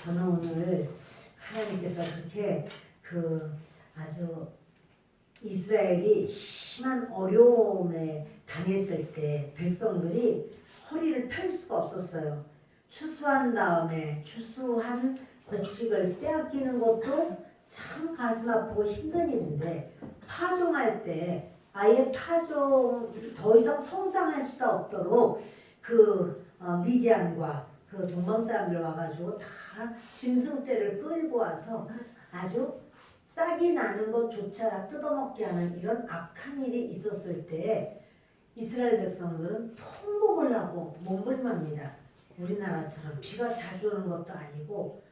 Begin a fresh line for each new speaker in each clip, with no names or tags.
저는 오늘 하나님께서 그렇게 아주 이스라엘이 심한 어려움에 당했을 때 백성들이 허리를 펼 수가 없었어요. 추수한 다음에 추수한 곡식을 빼앗기는 것도 참 가슴 아프고 힘든 일인데 파종할 때 아예 파종 더 이상 성장할 수가 없도록 미디안과 그 동방 사람들 와가지고 다 짐승떼를 끌고 와서 아주 싹이 나는 것조차 뜯어먹게 하는 이런 악한 일이 있었을 때 이스라엘 백성들은 통곡을 하고 몸부림합니다. 우리나라처럼 비가 자주 오는 것도 아니고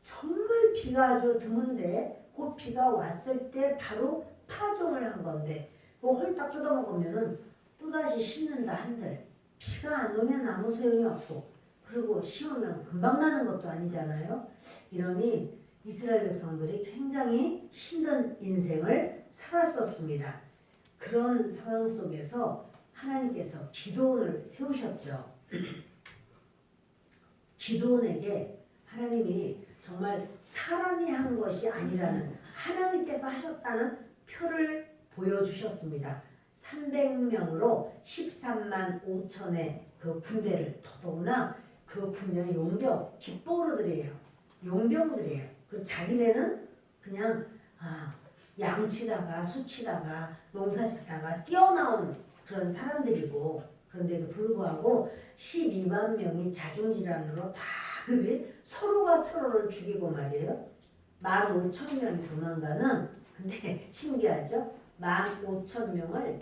정말 비가 아주 드문데 그 비가 왔을 때 바로 파종을 한 건데 그거 홀딱 뜯어먹으면은 또다시 심는다 한들 비가 안 오면 아무 소용이 없고 그리고 심으면 금방 나는 것도 아니잖아요. 이러니 이스라엘 백성들이 굉장히 힘든 인생을 살았었습니다. 그런 상황 속에서 하나님께서 기드온을 세우셨죠. 기드온에게 하나님이 정말 사람이 한 것이 아니라는 하나님께서 하셨다는 표를 보여주셨습니다. 300명으로 13만 5천의 그 군대를 더더구나 그 군대는 용병, 깃보르들이에요. 용병들이에요. 그 자기네는 그냥 양치다가 소치다가 농사짓다가 뛰어나온 그런 사람들이고 그런데도 불구하고 12만 명이 자중질환으로 다 그들이 서로가 서로를 죽이고 말이에요. 15,000명이 도망가는 근데 신기하죠? 15,000명을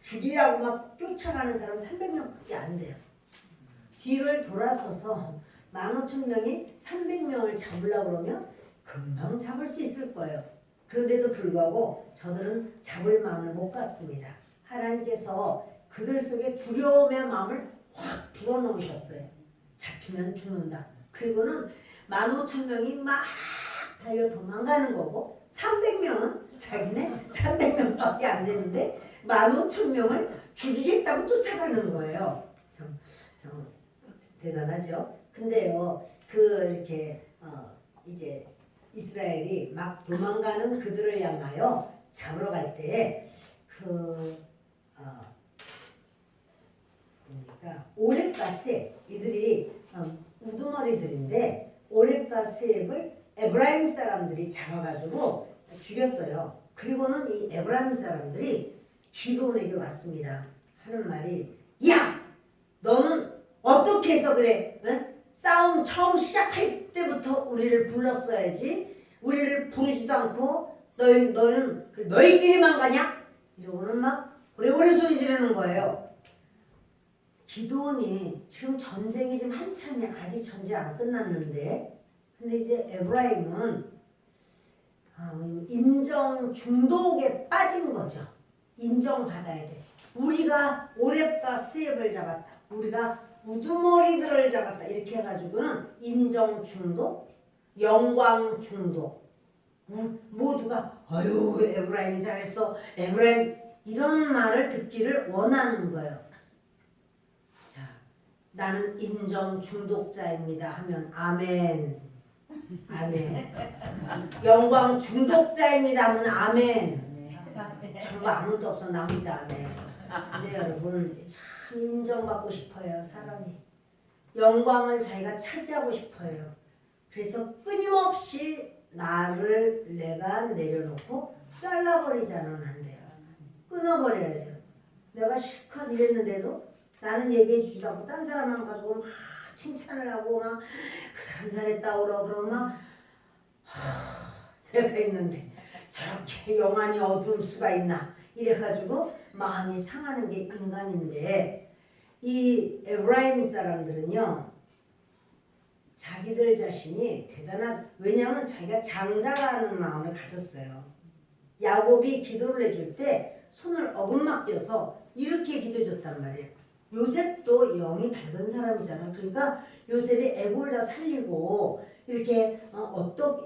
죽이라고 막 쫓아가는 사람 300명밖에 안 돼요. 뒤를 돌아서서 15,000명이 300명을 잡으려고 그러면 금방 잡을 수 있을 거예요. 그런데도 불구하고 저들은 잡을 마음을 못 갖습니다. 하나님께서 그들 속에 두려움의 마음을 확 불어넣으셨어요. 잡히면 죽는다. 그리고는 15,000명이 막 달려 도망가는 거고 300명은 자기네 300명밖에 안 되는데 15,000명을 죽이겠다고 쫓아가는 거예요. 참 대단하죠. 근데요, 이렇게 이제 이스라엘이 막 도망가는 그들을 향하여 잡으러 갈 때 그러니까 오렙가스에 이들이 우두머리들인데 오렙가스앱을 에브라임 사람들이 잡아가지고 죽였어요. 그리고는 이 에브라임 사람들이 기드온에게 왔습니다. 하는 말이 야! 너는 어떻게 해서 그래? 응? 싸움 처음 시작할 때부터 우리를 불렀어야지. 우리를 부르지도 않고 너는 너희끼리만 가냐? 이러고는 막 오래오래 소리 지르는 거예요. 기드온이 지금 전쟁이 지금 한참이 아직 전쟁 안 끝났는데 근데 이제 에브라임은 인정 중독에 빠진 거죠. 인정받아야 돼. 우리가 오렙과 스엡을 잡았다. 우리가 우두머리들을 잡았다. 이렇게 해가지고는 인정 중독, 영광 중독. 모두가 아유 에브라임이 잘했어. 에브라임 이런 말을 듣기를 원하는 거예요. 자, 나는 인정 중독자입니다 하면 아멘. 아멘. 영광 중독자입니다 하면 아멘. 정말 아무도 없어 나 혼자 아멘. 근데 여러분 참 인정받고 싶어요. 사람이 영광을 자기가 차지하고 싶어요. 그래서 끊임없이 내가 내려놓고 잘라버리자는 안 돼요. 끊어버려야 돼요. 내가 실컷 이랬는데도 나는 얘기해 주지도 않고 딴 사람만 가지고 막 칭찬을 하고 막 그 사람 잘했다 그러고 막 내가 있는데 저렇게 영안이 어두울 수가 있나 이래가지고 마음이 상하는 게 인간인데 이 에브라임 사람들은요 자기들 자신이 왜냐하면 자기가 장자라는 마음을 가졌어요. 야곱이 기도를 해줄 때 손을 어긋맡겨서 이렇게 기도해줬단 말이에요. 요셉도 영이 밝은 사람이잖아. 그러니까 요셉이 애굽을 다 살리고 이렇게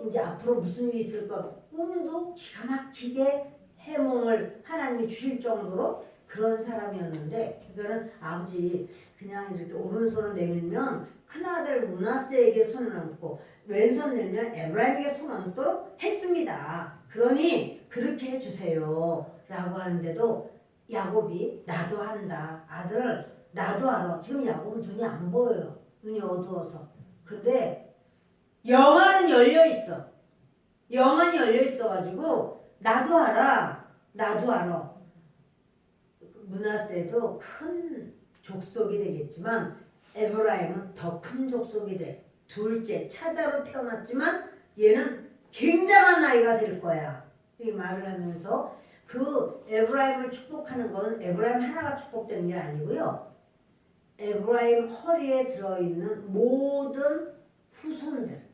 이제 앞으로 무슨 일이 있을까 꿈도 기가 막히게 해몽을 하나님이 주실 정도로 그런 사람이었는데 그거는 아버지 그냥 이렇게 오른손을 내밀면 큰아들 므낫세에게 손을 얹고 왼손 내밀면 에브라임에게 손을 얹도록 했습니다. 그러니 그렇게 해주세요 라고 하는데도 야곱이 나도 한다. 아들 나도 알아. 지금 야곱은 눈이 안 보여요. 눈이 어두워서. 그런데 영안은 열려있어. 영안이 열려있어가지고 나도 알아. 나도 알아. 므낫세도 큰 족속이 되겠지만 에브라임은 더 큰 족속이 돼. 둘째 차자로 태어났지만 얘는 굉장한 나이가 될 거야. 이 말을 하면서 그 에브라임을 축복하는 건 에브라임 하나가 축복되는 게 아니고요. 에브라임 허리에 들어있는 모든 후손들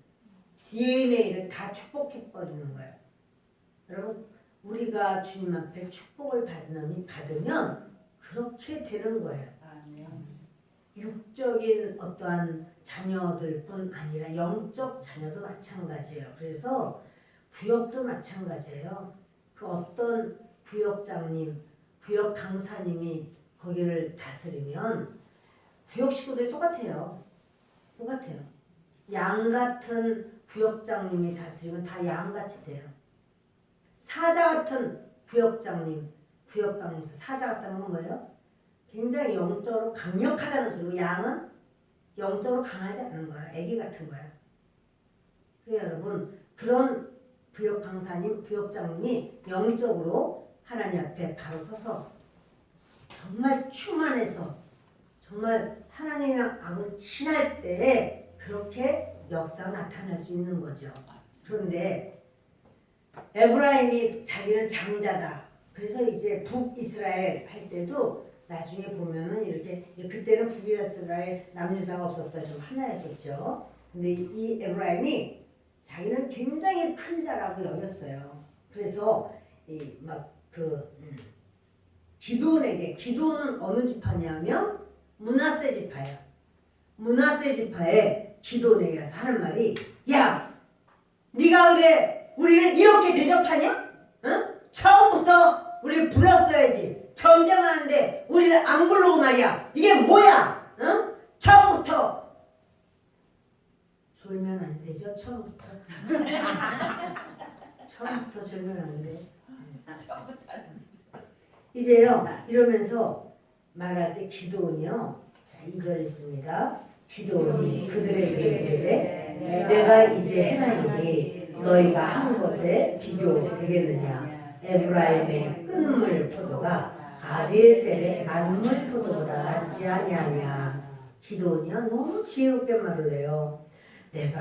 DNA를 다 축복해버리는 거예요. 여러분 우리가 주님 앞에 축복을 받으면 그렇게 되는 거예요. 육적인 어떠한 자녀들뿐 아니라 영적 자녀도 마찬가지예요. 그래서 구역도 마찬가지예요. 그 어떤 구역장님, 구역 강사님이 거기를 다스리면 구역 식구들이 똑같아요. 똑같아요. 양 같은 구역장님이 다스리면 다 양같이 돼요. 사자 같은 구역장님, 구역 강사, 사자 같다는 건 뭐예요? 굉장히 영적으로 강력하다는 소리고 양은 영적으로 강하지 않은 거야. 애기 같은 거야. 그래서 여러분 그런 구역 강사님, 구역장님이 영적으로 하나님 앞에 바로 서서 정말 충만해서 정말 하나님하고 친할 때에 그렇게 역사가 나타날 수 있는 거죠. 그런데 에브라임이 자기는 장자다. 그래서 이제 북이스라엘 할 때도 나중에 보면은 이렇게 그때는 북이스라엘 남유다가 없었어요. 좀 하나였었죠. 근데 이 에브라임이 자기는 굉장히 큰 자라고 여겼어요. 그래서 기드온은 어느 지파냐면 므낫세 지파야. 므낫세 지파에 기드온에게 가서 하는 말이 야, 네가 그래 우리를 이렇게 대접하냐? 응? 처음부터 우리를 불렀어야지. 전쟁하는데 우리를 안 부르고 말이야. 이게 뭐야? 응? 처음부터 졸면 안 되죠. 처음부터 처음부터 졸면 안 돼. 이제요 이러면서 말할 때 기드온이요. 자 2절 있습니다. 기드온이 그들에게 이르되 내가 이제 행하니 너희가 한 것에 비교되겠느냐. 에브라임의 끈물 포도가 아비에셀의 만물 포도보다 낫지 아니하냐. 기드온이요 너무 지혜롭게 말을 해요. 내가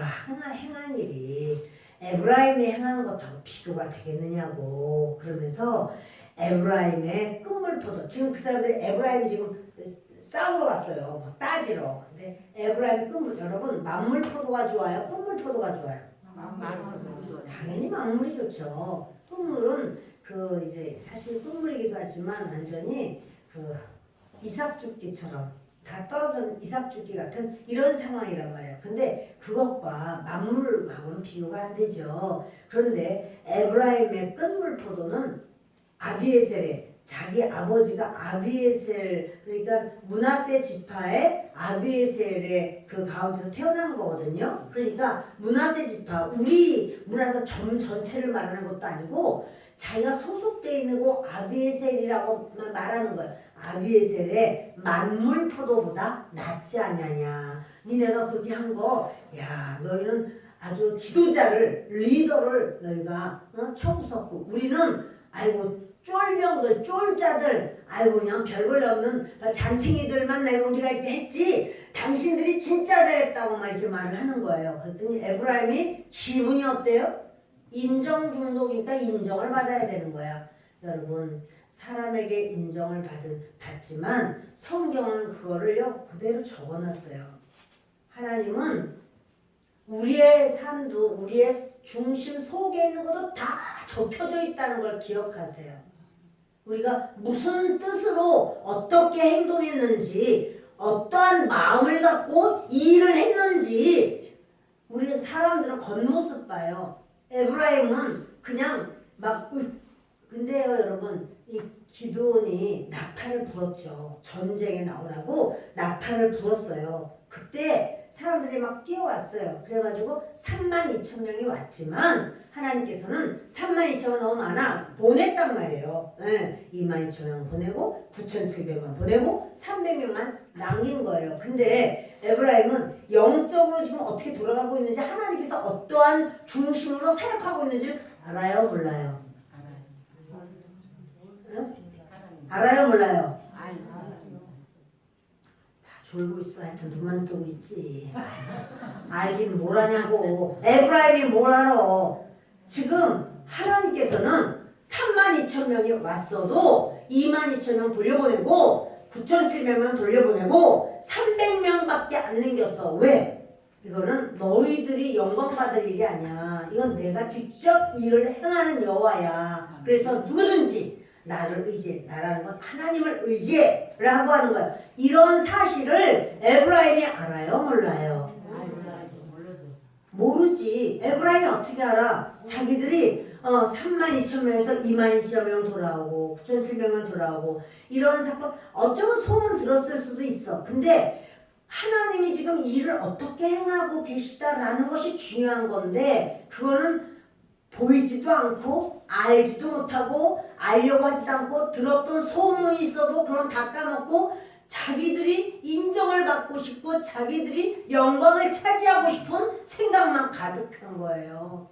행한 일이 에브라임이 행한 것하고 비교가 되겠느냐고. 그러면서 에브라임의 끈물 포도. 지금 그 사람들이 에브라임이 지금 싸우러 갔어요. 막 따지러. 근데 에브라임의 끈물. 여러분 만물 포도가 좋아요? 끈물 포도가 좋아요? 당연히 만물이 좋죠. 끈물은 그 이제 사실 끈물이기도 하지만 완전히 그 이삭죽기처럼 다 떨어진 이삭죽기 같은 이런 상황이란 말이에요. 근데 그것과 만물하고는 비교가 안 되죠. 그런데 에브라임의 끈물 포도는 아비에셀의 자기 아버지가 아비에셀 그러니까 므낫세 지파의 아비에셀의 그 가운데서 태어난 거거든요. 그러니까 므낫세 지파 우리 므낫세 전체를 말하는 것도 아니고 자기가 소속되어 있는 거 아비에셀이라고 말하는 거예요. 아비에셀의 만물 포도보다 낫지 않냐냐. 니네가 그렇게 한 거, 야 너희는 아주 지도자를 리더를 너희가 쳐부쉈고 우리는 아이고 쫄병들 쫄자들 아이고 그냥 별볼 없는 잔챙이들만 내가 우리가 이렇게 했지 당신들이 진짜 잘했다고 막 이렇게 말을 하는 거예요. 그랬더니 에브라임이 기분이 어때요? 인정 중독이니까 인정을 받아야 되는 거야. 여러분 사람에게 인정을 받지만 성경은 그거를요 그대로 적어놨어요. 하나님은 우리의 삶도 우리의 중심 속에 있는 것도 다 적혀져 있다는 걸 기억하세요. 우리가 무슨 뜻으로 어떻게 행동했는지 어떠한 마음을 갖고 이 일을 했는지 우리 사람들은 겉모습 봐요. 에브라임은 그냥 막 근데요 여러분 이 기드온이 나팔을 불었죠. 전쟁에 나오라고 나팔을 불었어요. 그때 사람들이 막 뛰어왔어요. 그래가지고 32,000명이 왔지만 하나님께서는 32,000명 너무 많아 보냈단 말이에요. 네, 22,000명 보내고 9,700명 보내고 300명만 남긴 거예요. 근데 에브라임은 영적으로 지금 어떻게 돌아가고 있는지 하나님께서 어떠한 중심으로 사역하고 있는지를 알아요? 몰라요? 응? 알아요? 몰라요? 졸고 있어. 하여튼 눈만 뜨고 있지. 알긴 뭘 하냐고. 에브라임이 뭘 알아. 지금 하나님께서는 32,000명이 왔어도 22,000명 돌려보내고 9,700명 돌려보내고 300명밖에 안 남겼어. 왜? 이거는 너희들이 영광받을 일이 아니야. 이건 내가 직접 일을 행하는 여호와야. 그래서 누구든지 나를 의지해. 나라는 건 하나님을 의지해 라고 하는 거야. 이런 사실을 에브라임이 알아요? 몰라요? 모르지. 에브라임이 어떻게 알아? 자기들이 32,000명에서 22,000명 돌아오고 9,700명 돌아오고 이런 사건 어쩌면 소문 들었을 수도 있어. 근데 하나님이 지금 일을 어떻게 행하고 계시다라는 것이 중요한 건데 그거는 보이지도 않고 알지도 못하고 알려고 하지도 않고 들었던 소문이 있어도 그건 다 까먹고 자기들이 인정을 받고 싶고 자기들이 영광을 차지하고 싶은 생각만 가득한 거예요.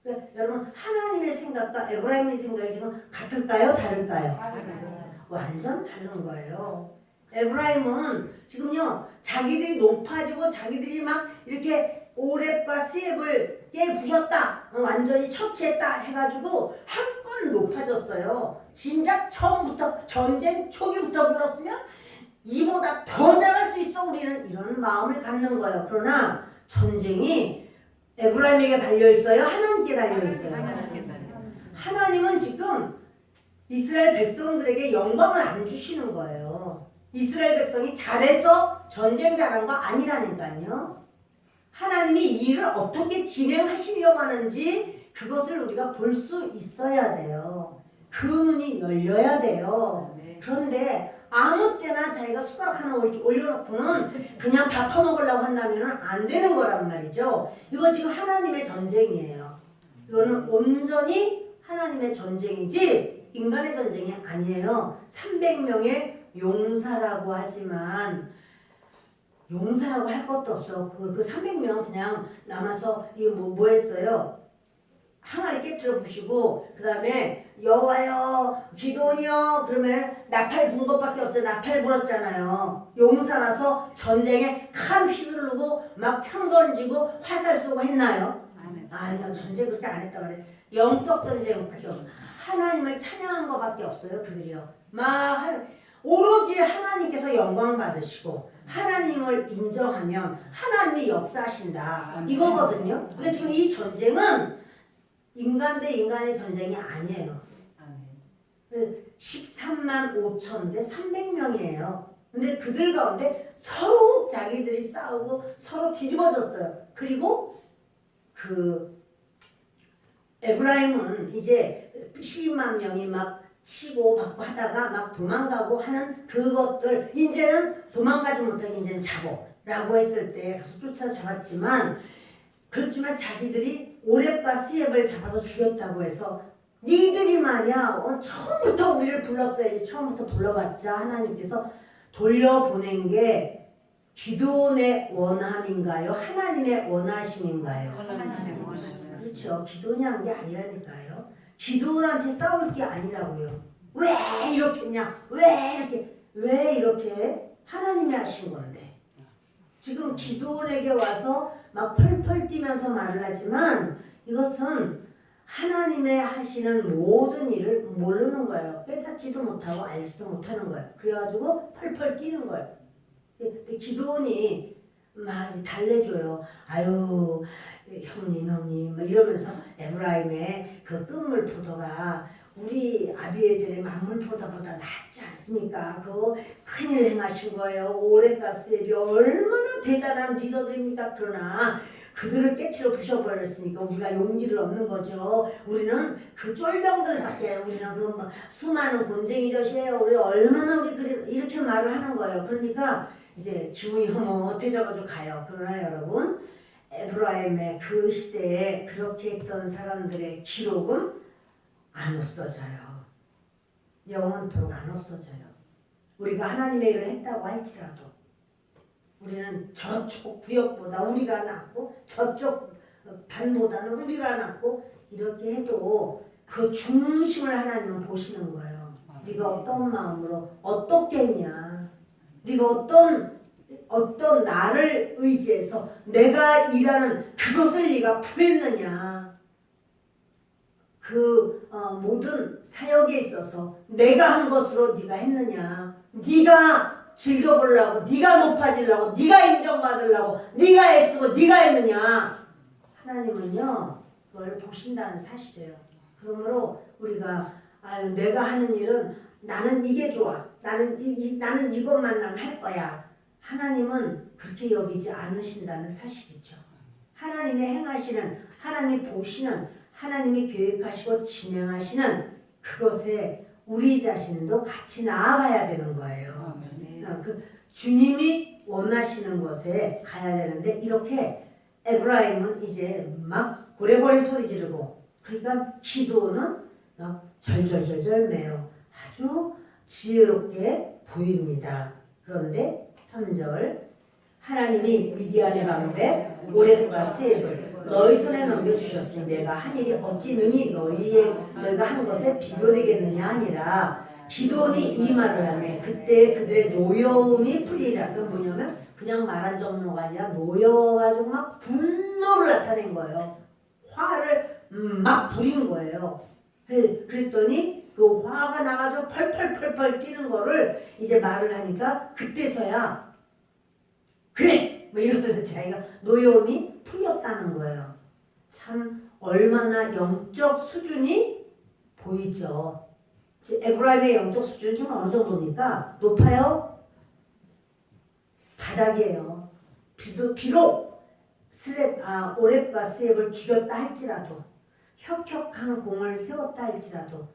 그러니까 여러분 하나님의 생각과 에브라임의 생각이 지금 같을까요? 다를까요? 완전 다른 거예요. 에브라임은 지금요 자기들이 높아지고 자기들이 막 이렇게 오렙과 스엡을 깨부셨다 완전히 처치했다 해가지고 한껏 높아졌어요. 진작 처음부터 전쟁 초기부터 불렀으면 이보다 더 잘할 수 있어 우리는 이런 마음을 갖는 거예요. 그러나 전쟁이 에브라임에게 달려있어요? 하나님께 달려있어요? 하나님은 지금 이스라엘 백성들에게 영광을 안 주시는 거예요. 이스라엘 백성이 잘해서 전쟁 잘한 거 아니라니까요. 하나님이 이 일을 어떻게 진행하시려고 하는지 그것을 우리가 볼 수 있어야 돼요. 그 눈이 열려야 돼요. 그런데 아무 때나 자기가 숟가락 하나 올려놓고는 그냥 밥 퍼먹으려고 한다면 안 되는 거란 말이죠. 이거 지금 하나님의 전쟁이에요. 이거는 온전히 하나님의 전쟁이지 인간의 전쟁이 아니에요. 300명의 용사라고 하지만 용사라고 할 것도 없어. 그 300명 그냥 남아서 이 뭐 했어요? 항아리 깨트려 부시고 그 다음에 여호와여 기도원이여 그러면 나팔 부는 것밖에 없죠. 나팔 불었잖아요. 용사라서 전쟁에 칼 휘두르고 막 창 던지고 화살 쏘고 했나요? 아니요. 전쟁 그렇게 안 했단 말이에요. 영적 전쟁밖에 없어요. 하나님을 찬양한 것밖에 없어요. 그들이요. 오로지 하나님께서 영광 받으시고 하나님을 인정하면 하나님이 역사하신다. 이거거든요. 근데 지금 이 전쟁은 인간 대 인간의 전쟁이 아니에요. 13만 5천 대 300명이에요. 근데 그들 가운데 서로 자기들이 싸우고 서로 뒤집어졌어요. 그리고 그 에브라임은 이제 12만 명이 막 치고 받고 하다가 막 도망가고 하는 그것들 이제는 도망가지 못하게 이제는 잡어라고 했을 때 가서 쫓아 잡았지만 그렇지만 자기들이 오렙과 스엡을 잡아서 죽였다고 해서 니들이 말이야 처음부터 우리를 불렀어야지. 처음부터 불러봤자 하나님께서 돌려보낸 게 기도원의 원함인가요? 하나님의 원하심인가요?
하나님의 원하심.
그렇죠. 기도원이 한 게 아니라니까요. 기도원한테 싸울 게 아니라고요. 왜 이렇게 했냐? 왜 이렇게 하나님이 하신 건데 지금 기도원에게 와서 막 펄펄 뛰면서 말을 하지만 이것은 하나님의 하시는 모든 일을 모르는 거예요. 깨닫지도 못하고 알지도 못하는 거예요. 그래가지고 펄펄 뛰는 거예요. 기도원이 막 달래줘요. 아유 형님 막 이러면서 에브라임의 그 끝물 포도가 우리 아비에셀의 만물 포도보다 낫지 않습니까? 그 큰일 행하신 거예요. 오레가스의 얼마나 대단한 리더들입니까? 그러나 그들을 깨트려 부셔버렸으니까 우리가 용기를 얻는 거죠. 우리는 그 쫄병들밖에 우리는 그 수많은 곤쟁이 젖이에요. 우리 얼마나 우리 이렇게 말을 하는 거예요. 그러니까 이제 기분이 허무해져가지고 가요. 그러나 여러분 에브라임의 그 시대에 그렇게 했던 사람들의 기록은 안 없어져요. 영원토록 안 없어져요. 우리가 하나님의 일을 했다고 할지라도 우리는 저쪽 구역보다 우리가 낫고 저쪽 반보다는 우리가 낫고 이렇게 해도 그 중심을 하나님은 보시는 거예요. 네가 어떤 마음으로 어떻게 했냐. 네가 어떤 나를 의지해서 내가 일하는 그것을 네가 구했느냐. 그 모든 사역에 있어서 내가 한 것으로 네가 했느냐. 네가 즐겨보려고, 네가 높아지려고, 네가 인정받으려고, 네가 애쓰고 네가 했느냐. 하나님은요 그걸 보신다는 사실이에요. 그러므로 우리가 내가 하는 일은 나는 이게 좋아. 나는 이것만 난 할 거야. 하나님은 그렇게 여기지 않으신다는 사실이죠. 하나님이 행하시는, 하나님이 보시는, 하나님이 계획하시고 진행하시는 그것에 우리 자신도 같이 나아가야 되는 거예요. 그 주님이 원하시는 것에 가야 되는데 이렇게 에브라임은 이제 막 고래고래 소리 지르고 그러니까 기도는 막 절절절절 매요. 아주 지혜롭게 보입니다. 그런데 3절 하나님이 미디안의 방백 오렙과 세heb을 너희 손에 넘겨주셨으니 내가 한 일이 어찌 능히 너희가 한 것에 비교되겠느냐 하니라. 기도원이 이 말을 하며 그때 그들의 노여움이 풀리라. 그건 뭐냐면 그냥 말한 정도가 아니라 노여워가지고 막 분노를 나타낸 거예요. 화를 막 부린 거예요. 그랬더니 그 화가 나가지고 펄펄펄펄 뛰는 거를 이제 말을 하니까 그때서야 그래! 뭐 이러면서 자기가 노여움이 풀렸다는 거예요. 참 얼마나 영적 수준이 보이죠. 에브라임의 영적 수준은 좀 어느 정도입니까? 높아요? 바닥이에요. 비록 오렙과 세heb을 죽였다 할지라도 혁혁한 공을 세웠다 할지라도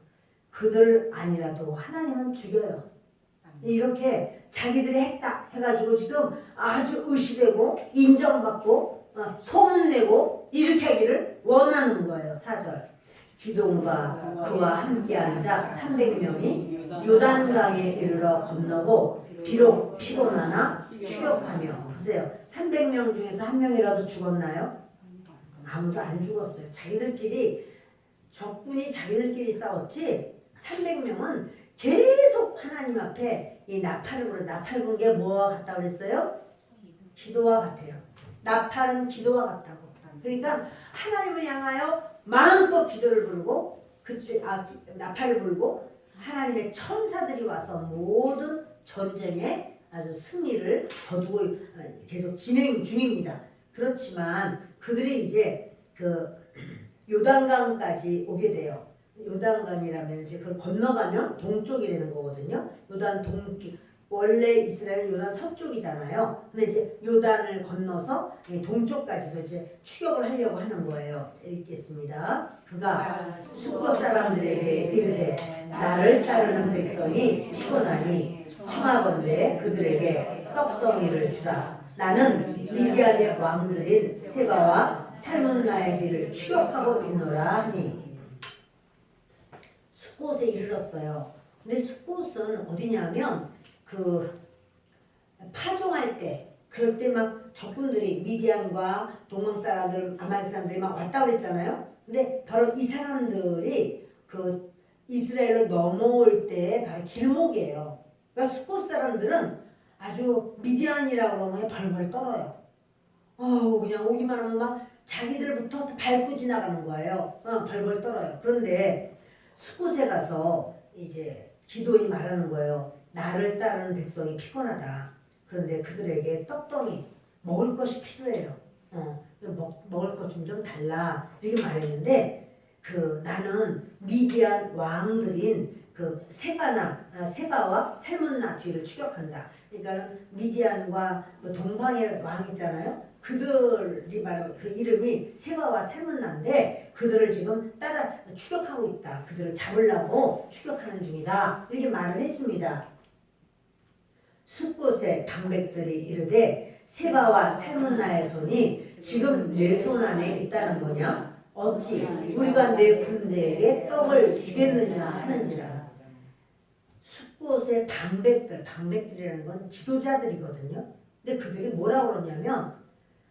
그들 아니라도 하나님은 죽여요. 이렇게 자기들이 했다 해가지고 지금 아주 의시되고 인정받고 소문내고 이렇게 하기를 원하는 거예요. 4절 기드온과 그와 함께한 자 300명이 요단강에 이르러 건너고 비록 피곤하나 추격하며 보세요. 300명 중에서 한 명이라도 죽었나요? 아무도 안 죽었어요. 적군이 자기들끼리 싸웠지 300명은 계속 하나님 앞에 이 나팔 분 게 뭐와 같다고 그랬어요? 기도와 같아요. 나팔은 기도와 같다고. 그러니까 하나님을 향하여 마음껏 기도를 부르고 그때 나팔을 불고 하나님의 천사들이 와서 모든 전쟁에 아주 승리를 거두고 계속 진행 중입니다. 그렇지만 그들이 이제 그 요단강까지 오게 돼요. 요단강이라면 이제 그걸 건너가면 동쪽이 되는 거거든요. 요단 동쪽 원래 이스라엘은 요단 서쪽이잖아요. 근데 이제 요단을 건너서 동쪽까지도 이제 추격을 하려고 하는 거예요. 읽겠습니다. 그가 숫곳 사람들에게 이르되 나를 따르는 백성이 피곤하니 청하건대 그들에게 떡덩이를 주라. 나는 미디안의 왕들인 세바와 살문나의 길을 추격하고 있노라 하니 숫곳에 이르렀어요. 근데 숫곳은 어디냐면 그 파종할 때 그럴 때 막 적군들이 미디안과 동방 사람들 아말렉 사람들이 막 왔다 그랬잖아요. 근데 바로 이 사람들이 그 이스라엘을 넘어올 때 바로 길목이에요. 그러니까 숫곳 사람들은 아주 미디안이라고 그러면 벌벌 떨어요. 그냥 오기만 하면 막 자기들부터 밟고 지나가는 거예요. 벌벌 떨어요. 그런데 숫곳에 가서 이제 기도원이 말하는 거예요. 나를 따르는 백성이 피곤하다. 그런데 그들에게 떡덩이 먹을 것이 필요해요. 먹을 것 좀 달라. 이렇게 말했는데 나는 미디안 왕들인 그 세바와 살문나 뒤를 추격한다. 그러니까 미디안과 그 동방의 왕 있잖아요. 그들이 바로 그 이름이 세바와 살문나인데 그들을 지금 따라 추격하고 있다. 그들을 잡으려고 추격하는 중이다. 이렇게 말을 했습니다. 숫곳의 방백들이 이르되 세바와 살문나의 손이 지금 내 손 안에 있다는 거냐? 어찌 우리가 내 군대에게 떡을 주겠느냐 하는지라. 숫곳의 방백들이라는 건 지도자들이거든요. 근데 그들이 뭐라고 그러냐면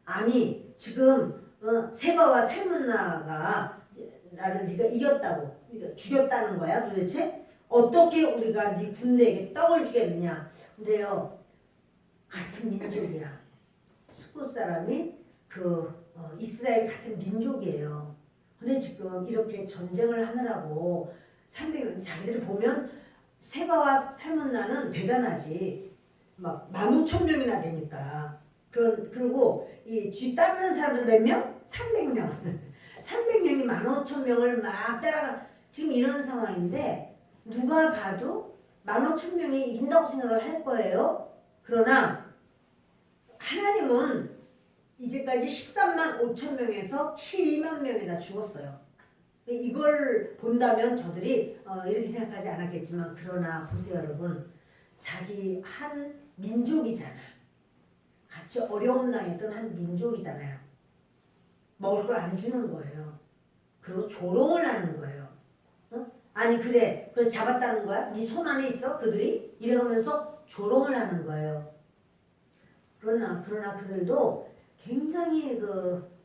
아니 지금 세바와 살문나가 나를 네가 이겼다고 네가 죽였다는 거야 도대체? 어떻게 우리가 네 군대에게 떡을 주겠느냐. 근데요 같은 민족이야. 숫곳 사람이 이스라엘 같은 민족이에요. 근데 지금 이렇게 전쟁을 하느라고 300명 자기들이 보면 세바와 살문나는 대단하지. 막 15,000명이나 되니까. 그리고 이 뒤 따르는 사람들 몇 명? 300명. 300명이 15,000명을 막 따라가 지금 이런 상황인데 누가 봐도 15,000명이 이긴다고 생각을 할 거예요. 그러나 하나님은 이제까지 13만 5천 명에서 12만 명이 다 죽었어요. 이걸 본다면 저들이 이렇게 생각하지 않았겠지만 그러나 보세요 여러분. 자기 한 민족이잖아. 같이 어려움 당했던 한 민족이잖아요. 먹을 걸 안 주는 거예요. 그리고 조롱을 하는 거예요. 아니 그래 그래서 잡았다는 거야? 네 손 안에 있어? 그들이? 이러면서 조롱을 하는 거예요. 그러나 그들도 굉장히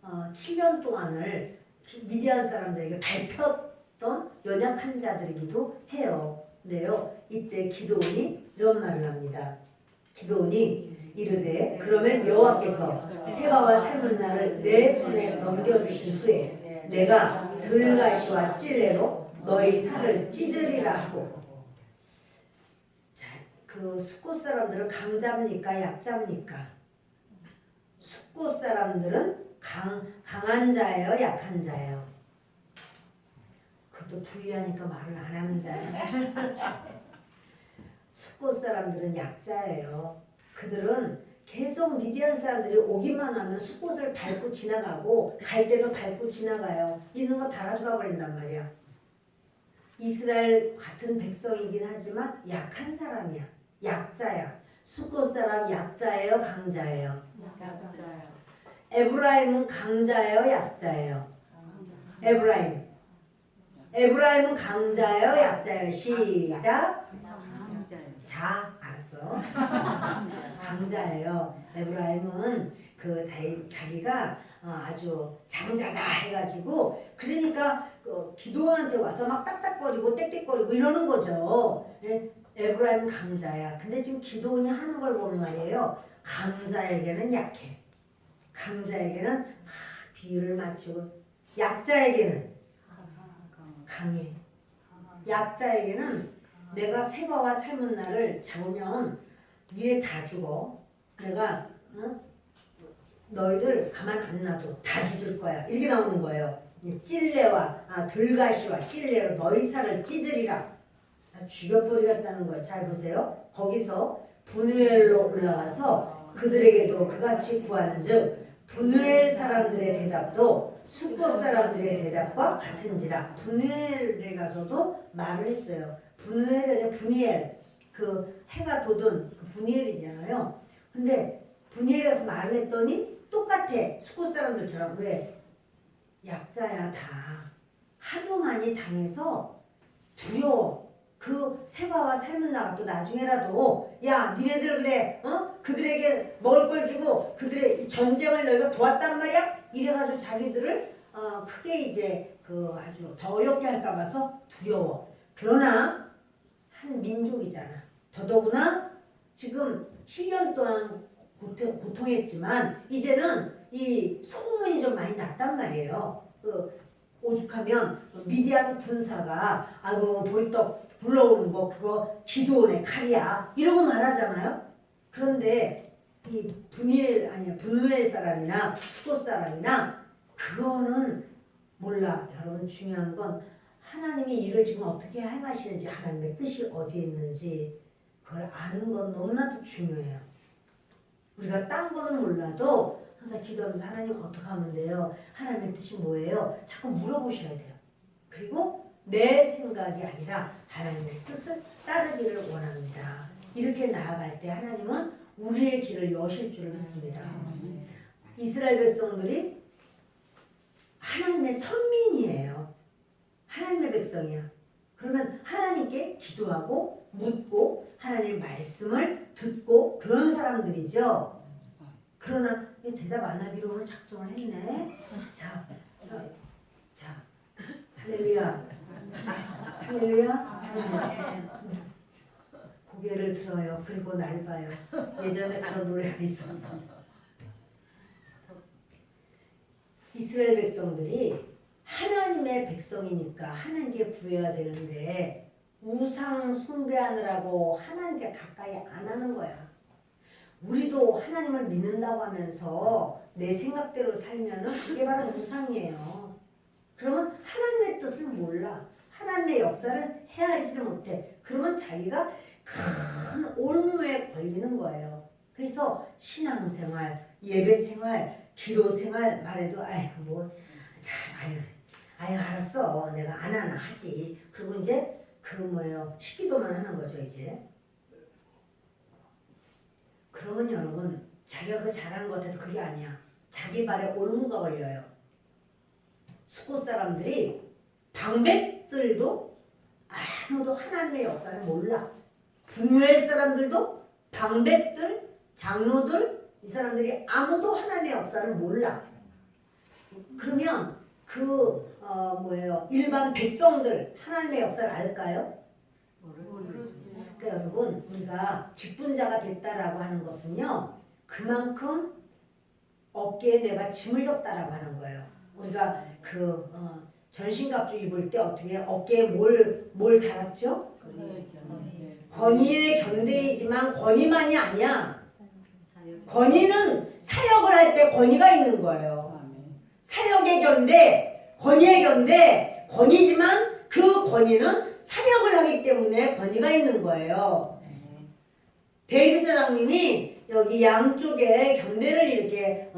7년 동안을 미디안 사람들에게 밟혔던 연약한 자들이기도 해요. 근데요 이때 기드온이 이런 말을 합니다. 기드온이 이르되 그러면 여호와께서 세바와 살문나를 내 손에 넘겨주신 후에 내가 들가시와 찔레로 너희 살을 찢으리라 하고. 자, 그 숫곳 사람들은 강자입니까 약자입니까? 숫곳 사람들은 강한 자예요 약한 자예요? 그것도 부유하니까 말을 안 하는 자예요. 숫곳 사람들은 약자예요. 그들은 계속 미디안 사람들이 오기만 하면 숫곳을 밟고 지나가고 갈 때도 밟고 지나가요. 있는 거 다 가져가 버린단 말이야. 이스라엘 같은 백성이긴 하지만 약한 사람이야. 약자야. 숫곳 사람 약자예요 강자예요?
약자예요.
에브라임은 강자예요 약자예요? 에브라임은 강자예요 약자예요? 시작. 자, 알았어. 강자예요. 에브라임은 자기가 아주 장자다 해가지고 그러니까 기도원한테 와서 막 딱딱거리고 떽떽거리고 이러는 거죠. 에브라임은 강자야. 근데 지금 기도원이 하는 걸 보면 말이에요. 강자에게는 약해. 강자에게는 비유를 맞추고 약자에게는 강해. 약자에게는 내가 세바와 살문나를 잡으면 니네 다 죽어. 내가 너희들 가만 안 놔둬. 다 죽일 거야. 이렇게 나오는 거예요. 찔레와 들가시와 찔레로 너희 살을 찢으리라. 죽여버리겠다는 거예요. 잘 보세요. 거기서 분우엘로 올라가서 그들에게도 그같이 구하는즉 분우엘 사람들의 대답도 숫곳 사람들의 대답과 같은지라. 분우엘에 가서도 말을 했어요. 분이엘 그 해가 돋은 그 분이엘이잖아요. 근데 분이엘에서 말을 했더니 똑같아. 숫곳 사람들처럼. 왜? 약자야 다. 하도 많이 당해서 두려워. 그 세바와 살문나가 또 나중에라도 야 니네들 그래 그들에게 먹을 걸 주고 그들의 전쟁을 너희가 도왔단 말이야? 이래가지고 자기들을 크게 이제 아주 더 어렵게 할까 봐서 두려워. 그러나 한 민족이잖아. 더더구나 지금 7년 동안 고통했지만 이제는 이 소문이 좀 많이 났단 말이에요. 오죽하면 미디안 군사가 보리떡 굴러오는 거 그거 기드온의 칼이야 이러고 말하잖아요. 그런데 이 분우엘 사람이나 숫곳 사람이나 그거는 몰라. 여러분 중요한 건 하나님이 일을 지금 어떻게 행하시는지, 하나님의 뜻이 어디에 있는지 그걸 아는 건 너무나도 중요해요. 우리가 딴 거는 몰라도 항상 기도하면서 하나님 어떻게 하면 돼요? 하나님의 뜻이 뭐예요? 자꾸 물어보셔야 돼요. 그리고 내 생각이 아니라 하나님의 뜻을 따르기를 원합니다. 이렇게 나아갈 때 하나님은 우리의 길을 여실 줄 믿습니다. 이스라엘 백성들이 하나님의 선민이에요. 하나님의 백성이야. 그러면 하나님께 기도하고 묻고 하나님의 말씀을 듣고 그런 사람들이죠. 그러나 대답 안 하기로 오늘 작정을 했네. 자, 할렐루야. 할렐루야. 고개를 들어요. 그리고 날 봐요. 예전에 그런 노래가 있었어. 이스라엘 백성들이 하나님의 백성이니까 하나님께 구해야 되는데 우상 숭배하느라고 하나님께 가까이 안 하는 거야. 우리도 하나님을 믿는다고 하면서 내 생각대로 살면은 그게 바로 우상이에요. 그러면 하나님의 뜻을 몰라. 하나님의 역사를 헤아리지를 못해. 그러면 자기가 큰 올무에 걸리는 거예요. 그래서 신앙생활, 예배생활, 기도생활 말해도 알았어. 내가 안 하나 하지. 그리고 이제 식기도만 하는 거죠 이제. 그러면 여러분 자기가 잘하는 것 같아도 그게 아니야. 자기 발에 올무가 걸려요. 수고 사람들이 방백들도 아무도 하나님의 역사를 몰라. 분유엘 사람들도 방백들, 장로들 이 사람들이 아무도 하나님의 역사를 몰라. 그러면 일반 백성들 하나님의 역사를 알까요? 그러니까 여러분 우리가 직분자가 됐다라고 하는 것은요 그만큼 어깨에 내가 짐을 졌다라고 하는 거예요. 우리가 전신갑주 입을 때 어떻게 어깨에 뭘 달았죠? 권위의 견대이지만 권위만이 아니야. 권위는 사역을 할 때 권위가 있는 거예요. 사역의 견대, 권위의 견대, 권위지만 그 권위는 사역을 하기 때문에 권위가 있는 거예요. 대제사장님이 여기 양쪽에 견대를 이렇게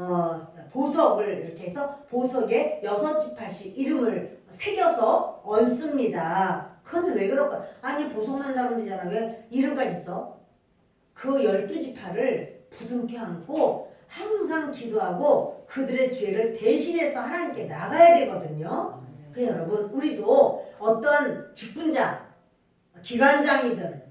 보석을 이렇게 해서 보석에 6지파씩 이름을 새겨서 얹습니다. 그건 왜 그럴까? 아니 보석만 나면 되잖아. 왜 이름까지 써? 그 12지파를 부둥켜 안고 항상 기도하고 그들의 죄를 대신해서 하나님께 나가야 되거든요. 그래서 여러분 우리도 어떤 직분자, 기관장이든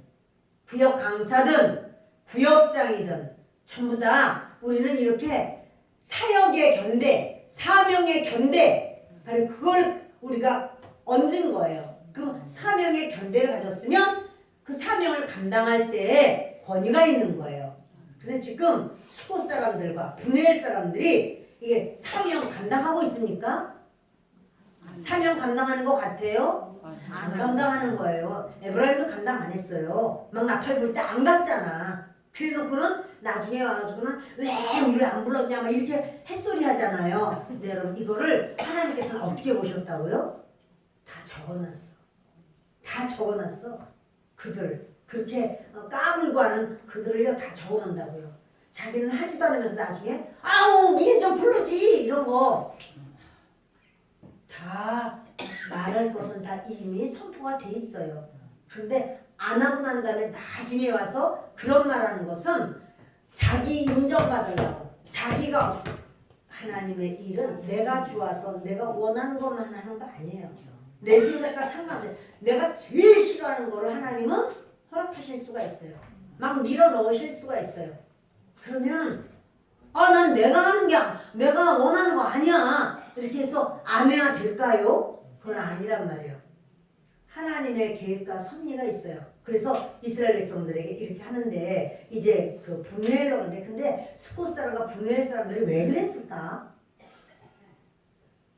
구역 강사든 구역장이든 전부 다 우리는 이렇게 사역의 견대, 사명의 견대 바로 그걸 우리가 얹은 거예요. 그 사명의 견대를 가졌으면 그 사명을 감당할 때 권위가 있는 거예요. 근데 지금 수고 사람들과 분해엘 사람들이 이게 사명 감당하고 있습니까? 사명 감당하는 것 같아요? 안 감당하는 거예요. 에브라임도 감당 안 했어요. 막 나팔 불 때 안 갔잖아. 그래놓고는 나중에 와가지고는 왜 우리를 안 불렀냐 막 이렇게 햇소리 하잖아요. 근데 여러분 이거를 하나님께서는 어떻게 보셨다고요? 다 적어놨어. 다 적어놨어. 그들 그렇게 까불고 하는 그들을요 다 적어놓는다고요. 자기는 하지도 않으면서 나중에 아우 미리 좀 부르지 이런 거 다 말할 것은 다 이미 선포가 돼 있어요. 그런데 안 하고 난 다음에 나중에 와서 그런 말하는 것은 자기 인정받으려고 자기가 하나님의 일은 내가 좋아서 내가 원하는 것만 하는 거 아니에요. 내 생각과 상관없이 내가 제일 싫어하는 거를 하나님은 허락하실 수가 있어요. 막 밀어 넣으실 수가 있어요. 그러면 난 내가 하는 게 내가 원하는 거 아니야 이렇게 해서 안 해야 될까요? 그건 아니란 말이에요. 하나님의 계획과 섭리가 있어요. 그래서 이스라엘 백성들에게 이렇게 하는데 이제 그 분해엘로 간대. 근데 수코 사람과 분해엘 사람들이 왜 그랬을까?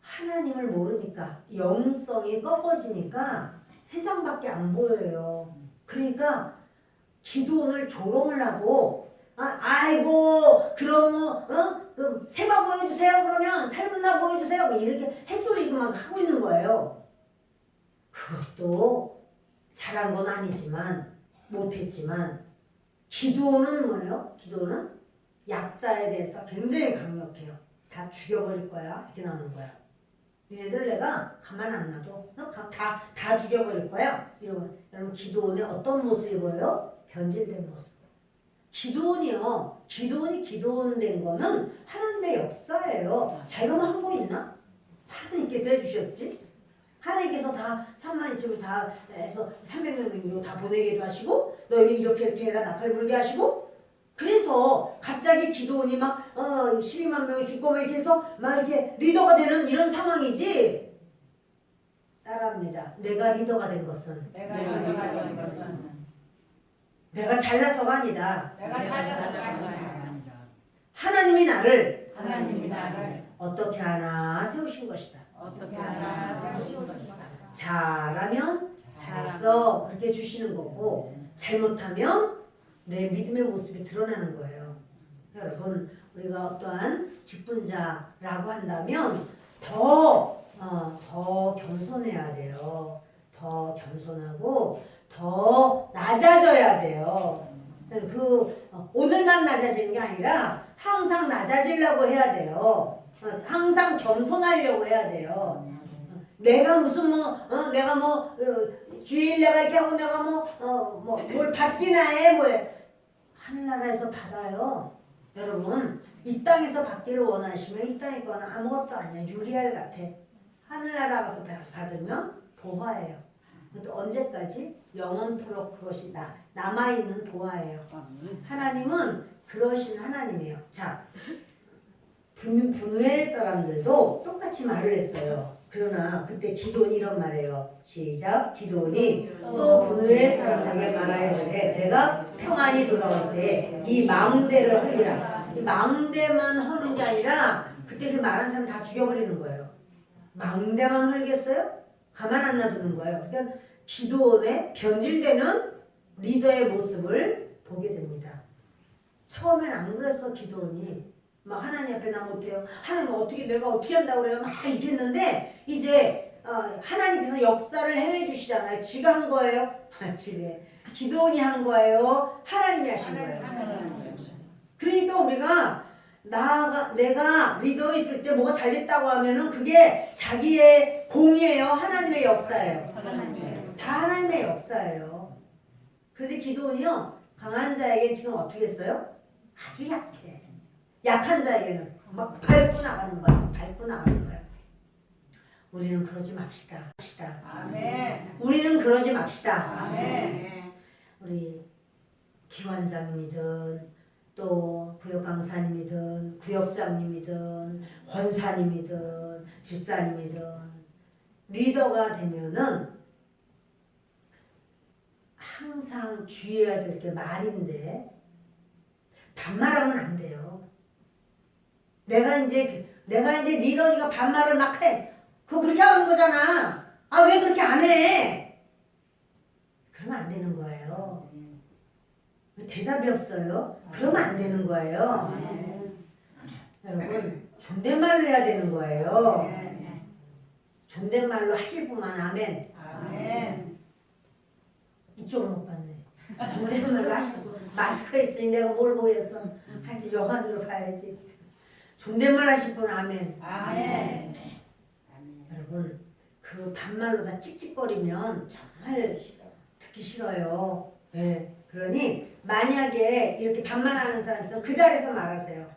하나님을 모르니까 영성이 꺾어지니까 세상밖에 안 보여요. 그러니까 기도원을 조롱을 하고 아이고 그럼 세바 보여주세요. 그러면 살문나 보여주세요. 뭐 이렇게 햇소리 지금 막 하고 있는 거예요. 그것도 잘한 건 아니지만 못했지만 기도는 뭐예요? 기도는 약자에 대해서 굉장히 강력해요. 다 죽여버릴 거야 이렇게 나오는 거야. 니네들 내가 가만 안 놔둬. 다 죽여버릴 거야. 이러면 여러분 기도원의 어떤 모습이 보여요? 변질된 모습. 기도원이 기도원 된 거는 하나님의 역사예요. 자기가 뭐 한 거 있나? 하나님께서 해주셨지. 하나님께서 다 3만 2천을 다 해서 300명을 다 보내기도 하시고 너희는 이렇게 해라 나팔 불게 하시고 그래서 갑자기 기도원이 막 12만 명이 죽고 막 이렇게 해서 막 이렇게 리더가 되는 이런 상황이지. 따라합니다. 내가 리더가 된 것은 내가 잘나서가 아니다. 하나님이 나를 어떻게 하나 세우신 것이다. 잘하면 잘했어 그렇게 주시는 거고 잘못하면 내 믿음의 모습이 드러나는 거예요. 여러분 우리가 어떠한 직분자라고 한다면 더 겸손해야 돼요. 더 겸손하고 더 낮아져야 돼요. 오늘만 낮아지는 게 아니라 항상 낮아지려고 해야 돼요. 항상 겸손하려고 해야 돼요. 내가 무슨 내가 주일 내가 이렇게 하고 내가 뭘 받기나 해 하늘나라에서 받아요. 여러분 이 땅에서 받기를 원하시면 이 땅에 거는 아무것도 아니야. 유리알 같아. 하늘나라 가서 받으면 보화예요. 또 언제까지? 영원토록 그것이 남아있는 보화예요. 하나님은 그러신 하나님이에요. 자, 분우엘 사람들도 똑같이 말을 했어요. 그러나 그때 기도니 이런 말이에요. 시작. 기도니 또 분우엘 사람들에게 말하였는데 내가 평안히 돌아올 때 이 망대를 헐리라. 이 망대만 헐는 게 아니라 그때 그 말한 사람 다 죽여버리는 거예요. 망대만 헐겠어요? 가만 안 놔두는 거예요. 그러니까 기도원의 변질되는 리더의 모습을 보게 됩니다. 처음엔 안 그랬어. 기도원이 막 하나님 앞에 나 못해요. 하나님 내가 어떻게 한다고 그래요? 막 이렇게 했는데 이제 하나님께서 역사를 해내주시잖아요. 지가 한 거예요? 지네. 기도원이 한 거예요? 하나님이 하신 거예요? 그러니까 우리가 내가 리더로 있을 때 뭐가 잘 됐다고 하면은 그게 자기의 공이에요? 하나님의 역사예요? 다 하나님의 역사예요. 그런데 기도원이요 강한 자에게 지금 어떻게 했어요? 아주 약해. 약한 자에게는 막 밟고 나가는 거야. 우리는 그러지 맙시다.
아멘.
우리는 그러지 맙시다.
아멘.
우리 기관장님이든 또 구역 강사님이든 구역장님이든 권사님이든 집사님이든 리더가 되면은 항상 주의해야 될 게 말인데 반말하면 안 돼요. 내가 이제 리더니까 반말을 막 해. 그거 그렇게 하는 거잖아. 아, 왜 그렇게 안 해? 그러면 안 되는 거예요. 왜 대답이 없어요? 그러면 안 되는 거예요. 여러분, 존댓말로 해야 되는 거예요. 존댓말로 하실 분만 아멘. 이쪽을 못 봤네. 존댓말로 하실 분. 마스크에 있으니 내가 뭘 보겠어. 하여튼 영안으로 가야지. 존댓말 하실 분 아멘. 여러분 그 반말로 다 찍찍거리면 정말 듣기 싫어요. 네. 그러니 만약에 이렇게 반말하는 사람 있으면 그 자리에서 말하세요.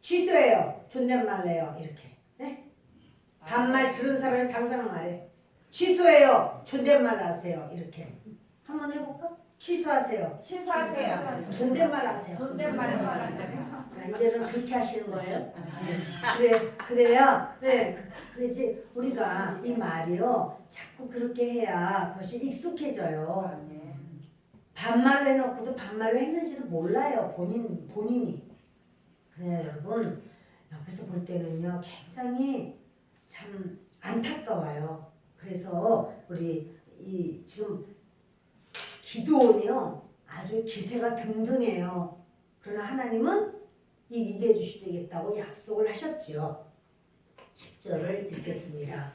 취소해요. 존댓말 해요. 이렇게. 네? 반말 들은 사람이 당장 말해. 취소해요. 존댓말 하세요. 이렇게. 한번 해볼까? 취소하세요. 존댓말 하세요.
존댓말을 말하세요.
자, 이제는 그렇게 하시는 거예요. 그래야, 그래지 우리가 이 말이요, 자꾸 그렇게 해야 그것이 익숙해져요. 반말로 해놓고도 반말로 했는지도 몰라요, 본인이. 그래, 여러분, 옆에서 볼 때는요, 굉장히 참 안타까워요. 그래서 우리 지금 기도원이요, 아주 기세가 등등해요. 그러나 하나님은 이기게 해주시겠다고 약속을 하셨지요. 10절을 읽겠습니다.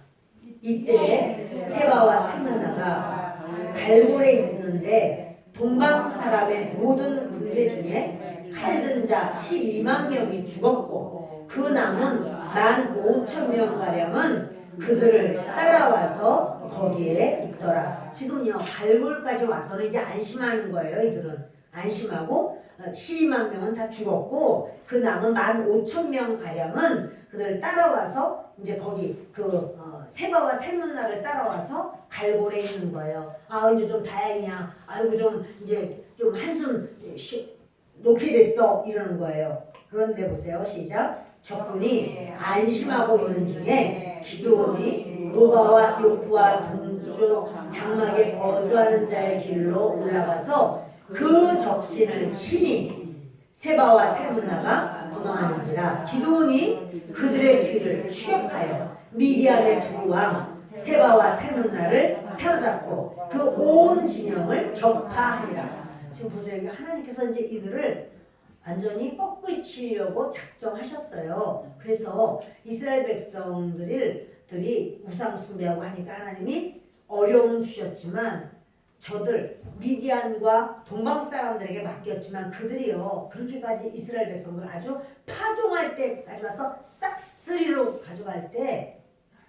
이때 세바와 살문나가 갈골에 있었는데 동방 사람의 모든 군대 중에 칼든 자 12만 명이 죽었고 그 남은 15,000명가량은 그들을 따라와서 거기에 있더라. 지금요 갈골까지 와서는 이제 안심하는 거예요. 이들은 안심하고 12만 명은 다 죽었고 그 남은 15,000명가량은 그들을 따라와서 이제 거기 세바와 살문나를 따라와서 갈골에 있는 거예요. 아 이제 좀 다행이야. 아이고 좀 이제 좀 한숨 놓게 됐어 이러는 거예요. 그런데 보세요. 시작. 적군이 안심하고 있는 중에 기드온이 노바와 요프와 동쪽 장막에 거주하는 자의 길로 올라가서 그 적진을 치니 세바와 살문나가 도망하는지라. 기드온이 그들의 뒤를 추격하여 미디안의 두 왕 세바와 살문나를 사로잡고 그 온 진영을 격파하니라. 지금 보세요. 여기 하나님께서 이제 이들을 완전히 꺾으시려고 작정하셨어요. 그래서 이스라엘 백성들이 우상 숭배하고 하니까 하나님이 어려움은 주셨지만 저들 미디안과 동방 사람들에게 맡겼지만 그들이요 그렇게까지 이스라엘 백성들 아주 파종할 때까지 와서 싹쓸이로 가져갈 때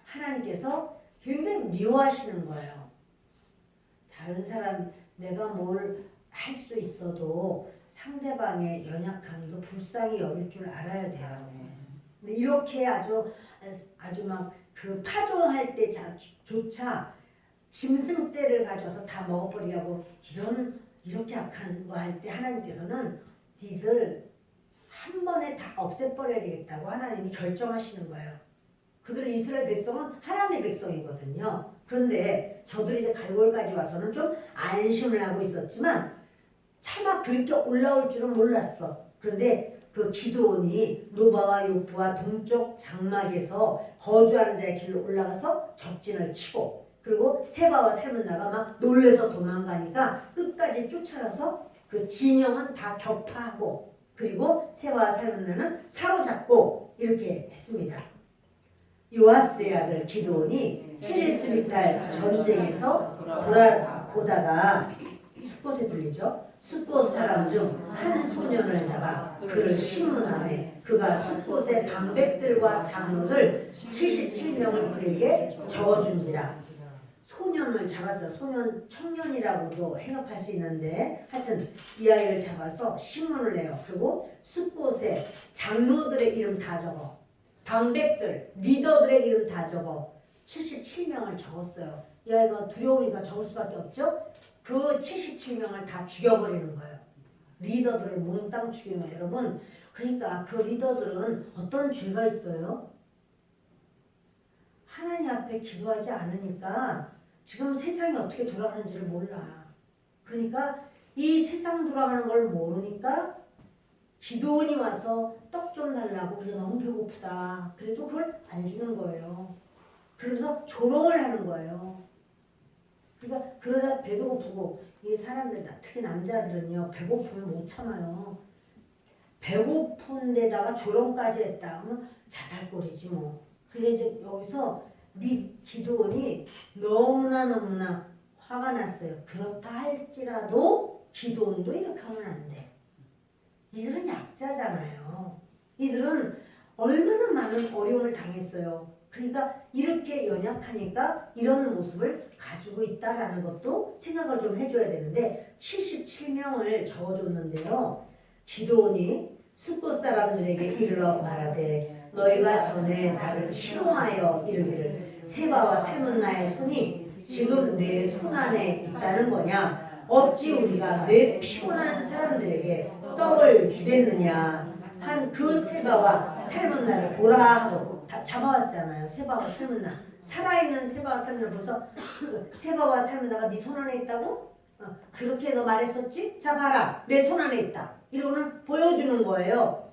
하나님께서 굉장히 미워하시는 거예요. 다른 사람 내가 뭘 할 수 있어도 상대방의 연약함도 불쌍히 여길 줄 알아야 돼요. 근데 이렇게 아주 막 그 파종할 때조차 짐승떼를 가져와서 다 먹어버리려고 이렇게 악한 거 할 때 하나님께서는 니들 한 번에 다 없애버려야 되겠다고 하나님이 결정하시는 거예요. 그들 이스라엘 백성은 하나님의 백성이거든요. 그런데 저들이 이제 갈골까지 와서는 좀 안심을 하고 있었지만 차마 그렇게 올라올 줄은 몰랐어. 그런데 그 기드온이 노바와 요프와 동쪽 장막에서 거주하는 자의 길로 올라가서 적진을 치고 그리고 세바와 살문나가 막 놀래서 도망가니까 끝까지 쫓아가서 그 진영은 다 격파하고 그리고 세바와 살문나는 사로잡고 이렇게 했습니다. 요아스의 아들 기드온이 헤레스미탈 전쟁에서 돌아보다가 숫곳에 들리죠. 숫곳 사람 중 한 소년을 잡아 그를 심문하매 그가 숫곳의 방백들과 장로들 77명을 그에게 적어준지라. 소년을 잡았어요. 소년 청년이라고도 해석할 수 있는데 하여튼 이 아이를 잡아서 신문을 내요. 그리고 숫곳의 장로들의 이름 다 적어 방백들 리더들의 이름 다 적어 77명을 적었어요. 이 아이가 두려우니까 적을 수밖에 없죠. 그 77명을 다 죽여버리는 거예요. 리더들을 몽땅 죽이는 거예요. 여러분 그러니까 그 리더들은 어떤 죄가 있어요? 하나님 앞에 기도하지 않으니까 지금 세상이 어떻게 돌아가는지를 몰라. 그러니까 이 세상 돌아가는 걸 모르니까 기도원이 와서 떡 좀 달라고 우리가 너무 배고프다. 그래도 그걸 안 주는 거예요. 그러면서 조롱을 하는 거예요. 그러니까 그러다 배도 고프고 이 사람들 특히 남자들은요 배고픔을 못 참아요. 배고픈 데다가 조롱까지 했다 하면 자살골이지 뭐. 그래 이제 여기서 기드온이 너무나 화가 났어요. 그렇다 할지라도 기드온도 이렇게 하면 안 돼. 이들은 약자잖아요. 이들은 얼마나 많은 어려움을 당했어요. 그러니까 이렇게 연약하니까 이런 모습을 가지고 있다라는 것도 생각을 좀 해줘야 되는데 77명을 적어줬는데요. 기드온이 숫곳 사람들에게 이르러 말하되 너희가 전에 나를 희롱하여 이르기를 세바와 살문나의 손이 지금 내 손안에 있다는 거냐? 어찌 우리가 뇌 피곤한 사람들에게 떡을 주겠느냐? 한 그 세바와 살문나를 보라 하고 다 잡아왔잖아요. 세바와 살문나 살아있는 세바와 살문나 보면서 세바와 살문나가 네 손 안에 있다고? 그렇게 너 말했었지? 자 봐라 내 손 안에 있다. 이러고는 보여주는 거예요.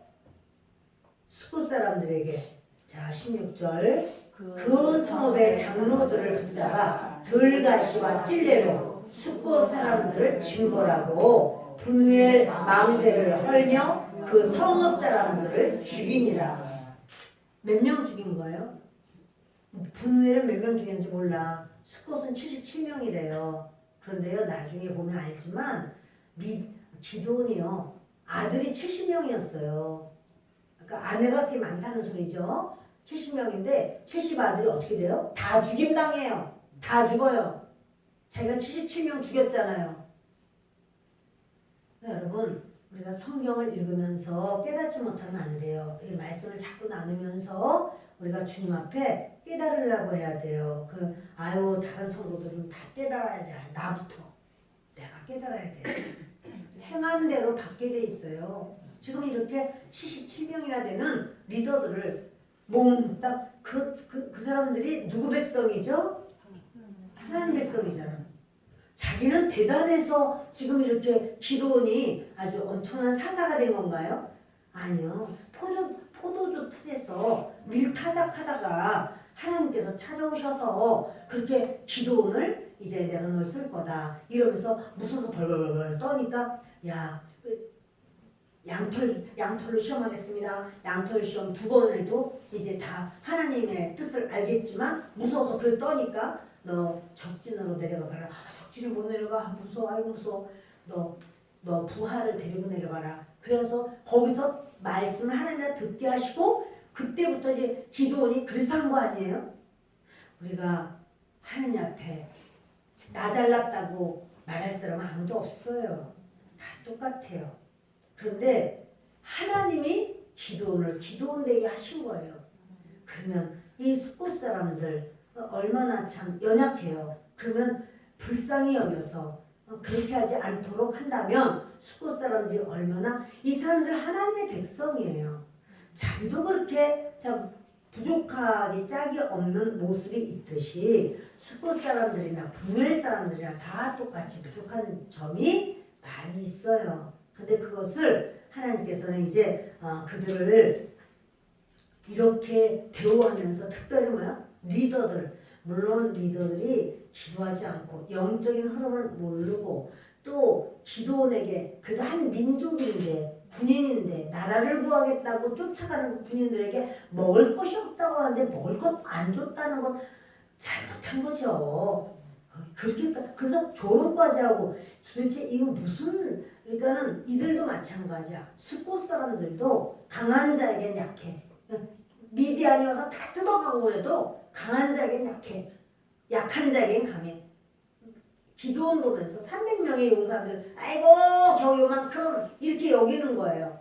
수고 사람들에게. 자 16절 그 성읍의 장로들을 붙잡아 들가시와 찔레로 숫곳 사람들을 징벌하고 분우엘 망대를 헐며 그 성읍 사람들을 죽이니라. 몇 명 죽인 거예요? 분노는 몇 명 죽였는지 몰라. 수컷은 77명이래요. 그런데요, 나중에 보면 알지만 기도원이요, 아들이 70명이었어요. 그러니까 아내가 그렇게 많다는 소리죠. 70명인데 70 아들이 어떻게 돼요? 다 죽임당해요. 다 죽어요. 자기가 77명 죽였잖아요. 여러분, 우리가 성경을 읽으면서 깨닫지 못하면 안 돼요. 이 말씀을 자꾸 나누면서 우리가 주님 앞에 깨달으려고 해야 돼요. 다른 성도들은 다 깨달아야 돼. 나부터. 내가 깨달아야 돼. 행한 대로 받게 돼 있어요. 지금 이렇게 77명이나 되는 리더들을 몽땅 그 사람들이 누구 백성이죠? 하나님 백성이잖아. 자기는 대단해서 지금 이렇게 기도원이 아주 엄청난 사사가 된 건가요? 아니요. 포도주 틀에서 밀타작하다가 하나님께서 찾아오셔서 그렇게 기도원을 이제 내가 널 쓸 거다 이러면서 무서워서 벌벌벌 떠니까 야, 양털로 시험하겠습니다. 양털 시험 2번을 해도 이제 다 하나님의 뜻을 알겠지만 무서워서 그걸 떠니까 너 적진으로 내려가 봐라. 적진이 못 내려가. 무서워. 아이고 무서워. 너 부하를 데리고 내려가라. 그래서 거기서 말씀을 하나님께 듣게 하시고 그때부터 이제 기도원이 그래서 한 거 아니에요? 우리가 하나님 앞에 나 잘났다고 말할 사람은 아무도 없어요. 다 똑같아요. 그런데 하나님이 기도원을 기도원 되게 하신 거예요. 그러면 이 숫곳 사람들 얼마나 참 연약해요. 그러면 불쌍히 여겨서 그렇게 하지 않도록 한다면 숫곳 사람들이 얼마나 이 사람들 하나님의 백성이에요. 자기도 그렇게 참 부족하게 짝이 없는 모습이 있듯이 숫곳 사람들이나 분열 사람들이나 다 똑같이 부족한 점이 많이 있어요. 근데 그것을 하나님께서는 이제 그들을 이렇게 대우하면서 특별히 리더들, 물론 리더들이 기도하지 않고 영적인 흐름을 모르고 또 기도원에게 그래도 한 민족인데 군인인데 나라를 구하겠다고 쫓아가는 그 군인들에게 먹을 것이 없다고 하는데 먹을 것 안 줬다는 건 잘못한 거죠. 그래서 졸업까지 하고 도대체 이거 무슨 그러니까는 이들도 마찬가지야. 숫곳 사람들도 강한 자에겐 약해. 미디안이 와서 다 뜯어가고 그래도 강한 자에겐 약해. 약한 자에겐 강해. 기도원 보면서 300명의 용사들 아이고 겨우 요만큼 이렇게 여기는 거예요.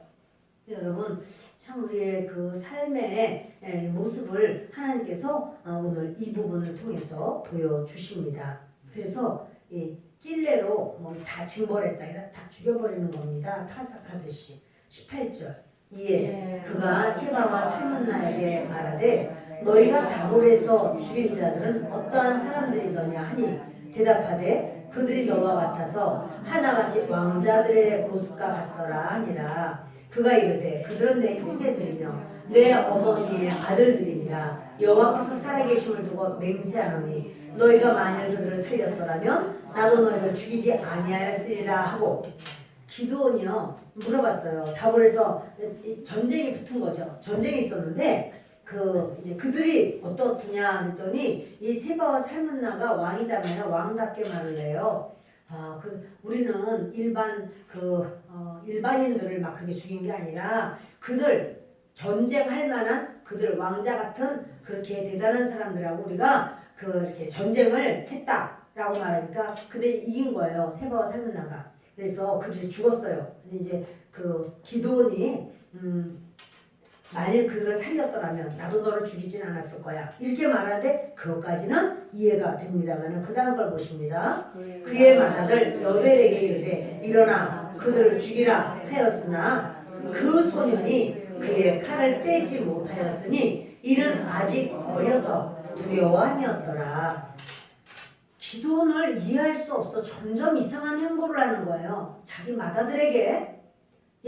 여러분 참 우리의 그 삶의 모습을 하나님께서 오늘 이 부분을 통해서 보여주십니다. 그래서 이 찔레로 다 징벌했다. 다 죽여버리는 겁니다. 타작하듯이. 18절 이에 그가 세바와 살문나에게 말하되 너희가 다볼에서 죽인 자들은 어떠한 사람들이더냐 하니 대답하되 그들이 너와 같아서 하나같이 왕자들의 모습과 같더라 하니라. 그가 이르되 그들은 내 형제들이며 내 어머니의 아들들이니라. 여호와께서 살아계심을 두고 맹세하노니 너희가 만일 그들을 살렸더라면 나도 너희를 죽이지 아니하였으리라 하고 기드온이요 물어봤어요. 다볼에서 전쟁이 붙은 거죠. 전쟁이 있었는데 이제 그들이 어떻느냐 했더니 이 세바와 살문나가 왕이잖아요. 왕답게 말을 해요. 우리는 일반인들을 막 그렇게 죽인 게 아니라 그들 전쟁할 만한 그들 왕자 같은 그렇게 대단한 사람들하고 우리가 이렇게 전쟁을 했다라고 말하니까 그들이 이긴 거예요. 세바와 살문나가. 그래서 그들이 죽었어요. 이제 기드온이 만일 그들을 살렸더라면 나도 너를 죽이진 않았을 거야. 이렇게 말하는데 그것까지는 이해가 됩니다만 그 다음 걸 보십니다. 그의 맏아들 여델에게 이르되 일어나 그들을 죽이라 하였으나 그 소년이 그의 칼을 빼지 못하였으니 이는 아직 어려서 두려워함이었더라. 기도원을 이해할 수 없어 점점 이상한 행보를 하는 거예요. 자기 맏아들에게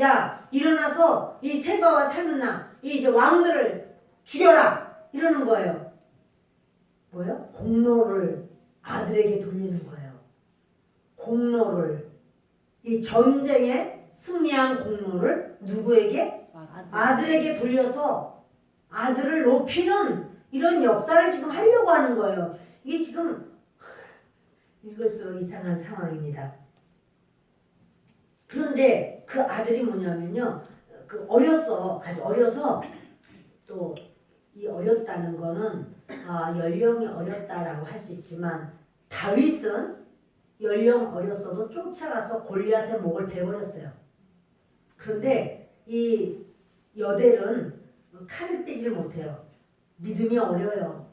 야 일어나서 이 세바와 살문나 이제 왕들을 죽여라 이러는 거예요. 뭐요? 공로를 아들에게 돌리는 거예요. 공로를 이 전쟁에 승리한 공로를 누구에게? 아들에게 돌려서 아들을 높이는 이런 역사를 지금 하려고 하는 거예요. 이게 지금 읽을수록 이상한 상황입니다. 그런데 그 아들이 뭐냐면요. 그 어렸어. 아주 어려서 또 이 어렸다는 거는 연령이 어렸다라고 할 수 있지만 다윗은 연령 어렸어도 쫓아가서 골리앗의 목을 베버렸어요. 그런데 이 여델은 칼을 빼질 못해요. 믿음이 어려요.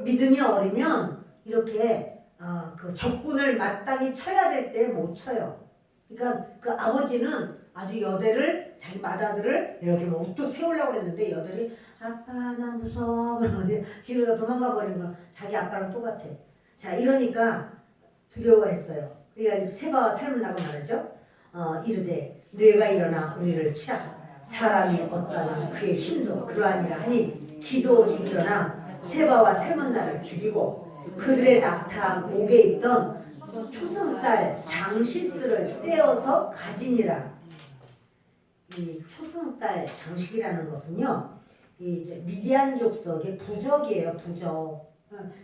믿음이 어리면 이렇게 그 적군을 마땅히 쳐야 될 때 못 쳐요. 그러니까 그 아버지는 아주 여델을 자기 맏아들을 이렇게 뭐 우뚝 세우려고 했는데 여델이 아빠 나 무서워 그러는데 집에서 도망가 버리는 건 자기 아빠랑 똑같아. 자 이러니까 두려워했어요. 그러니까 세바와 살문나가 말하죠. 이르되 너희가 일어나 우리를 치라. 사람이 없다는 그의 힘도 그러하니라 하니 기도원이 일어나 세바와 살문나를 죽이고 그들의 낙타 목에 있던 초승달 장식들을 떼어서 가지니라. 이 초승달 장식이라는 것은요, 이 미디안 족속의 부적이에요. 부적.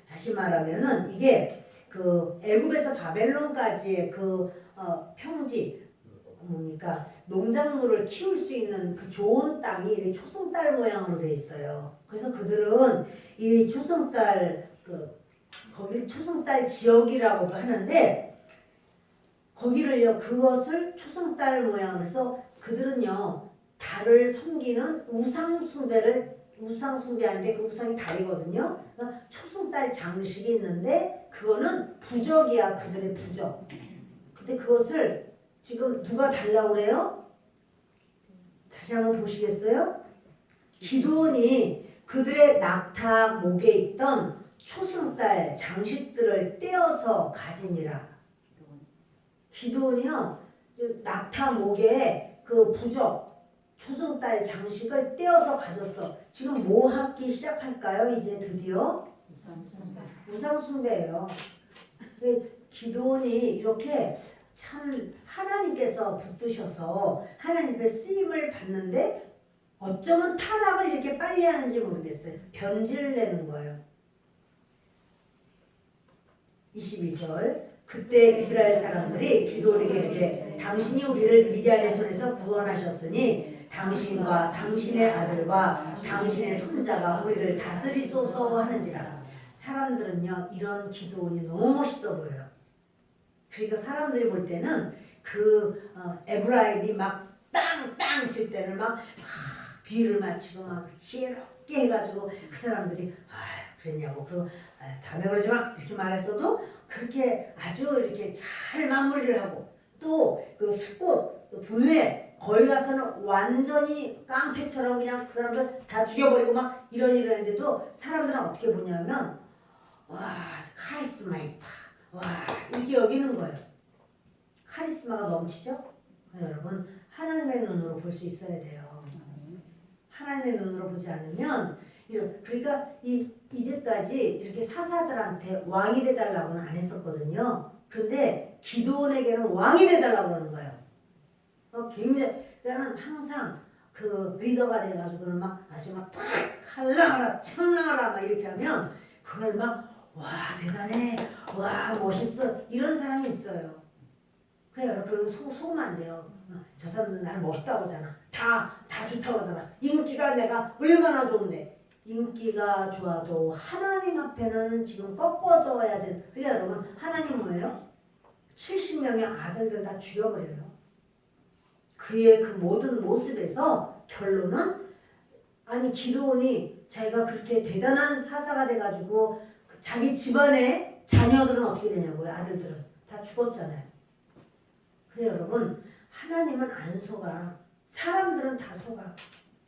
다시 말하면은 이게 그 애굽에서 바벨론까지의 그 평지 뭡니까 농작물을 키울 수 있는 그 좋은 땅이 이렇게 초승달 모양으로 돼 있어요. 그래서 그들은 이 초승달 거기를 초승달 지역이라고도 하는데 거기를요 그것을 초승달 모양으로 해서 그들은요 달을 섬기는 우상 숭배하는데 그 우상이 달이거든요. 초승달 장식이 있는데 그거는 부적이야. 그들의 부적. 근데 그것을 지금 누가 달라고 그래요? 다시 한번 보시겠어요? 기드온이 그들의 낙타 목에 있던 초승달 장식들을 떼어서 가지니라. 기드온이요 낙타 목에 그 부적 초승달 장식을 떼어서 가졌어. 지금 뭐 하기 시작할까요? 이제 드디어 우상숭배예요. 기드온이 이렇게 참 하나님께서 붙드셔서 하나님의 쓰임을 받는데 어쩌면 타락을 이렇게 빨리 하는지 모르겠어요. 변질을 내는 거예요. 22절 그때 이스라엘 사람들이 기드온에게 이르되 당신이 우리를 미디안의 손에서 구원하셨으니 당신과 당신의 아들과 당신의 손자가 우리를 다스리소서 하는지라. 사람들은요 이런 기드온이 너무 멋있어 보여요. 그러니까 사람들이 볼 때는 그 에브라임이 막 땅땅 칠 때는 막 비유를 맞추고 막 지혜롭게 해가지고 그 사람들이 그랬냐고 그리고 다음에 그러지 마 이렇게 말했어도 그렇게 아주 이렇게 잘 마무리를 하고 또 그 숫꽃 분회 거기 가서는 완전히 깡패처럼 그냥 그 사람들 다 죽여버리고 막 이러는데도 사람들은 어떻게 보냐면 와 카리스마 있다 와 이렇게 여기는 거예요. 카리스마가 넘치죠? 여러분 하나님의 눈으로 볼 수 있어야 돼요. 하나님의 눈으로 보지 않으면 그러니까 이제까지 이렇게 사사들한테 왕이 돼달라고는 안 했었거든요. 그런데 기드온에게는 왕이 돼달라고 하는 거예요. 굉장히 그러니까 항상 그 리더가 돼가지고는 막 아주 막 탁 할랑하라 창랑하라 막 이렇게 하면 그걸 막 와 대단해 와 멋있어 이런 사람이 있어요. 그래요. 그리고 속으면 안 돼요. 저 사람들 나를 멋있다고 하잖아. 다 좋다고 하잖아. 인기가 내가 얼마나 좋은데. 인기가 좋아도 하나님 앞에는 지금 꺾어져야 돼. 그러니까 여러분 하나님 뭐예요? 70명의 아들들 다 죽여버려요. 그의 그 모든 모습에서 결론은 아니 기드온이 자기가 그렇게 대단한 사사가 돼가지고 자기 집안의 자녀들은 어떻게 되냐고요. 아들들은 다 죽었잖아요. 그래 여러분 하나님은 안 속아. 사람들은 다 속아.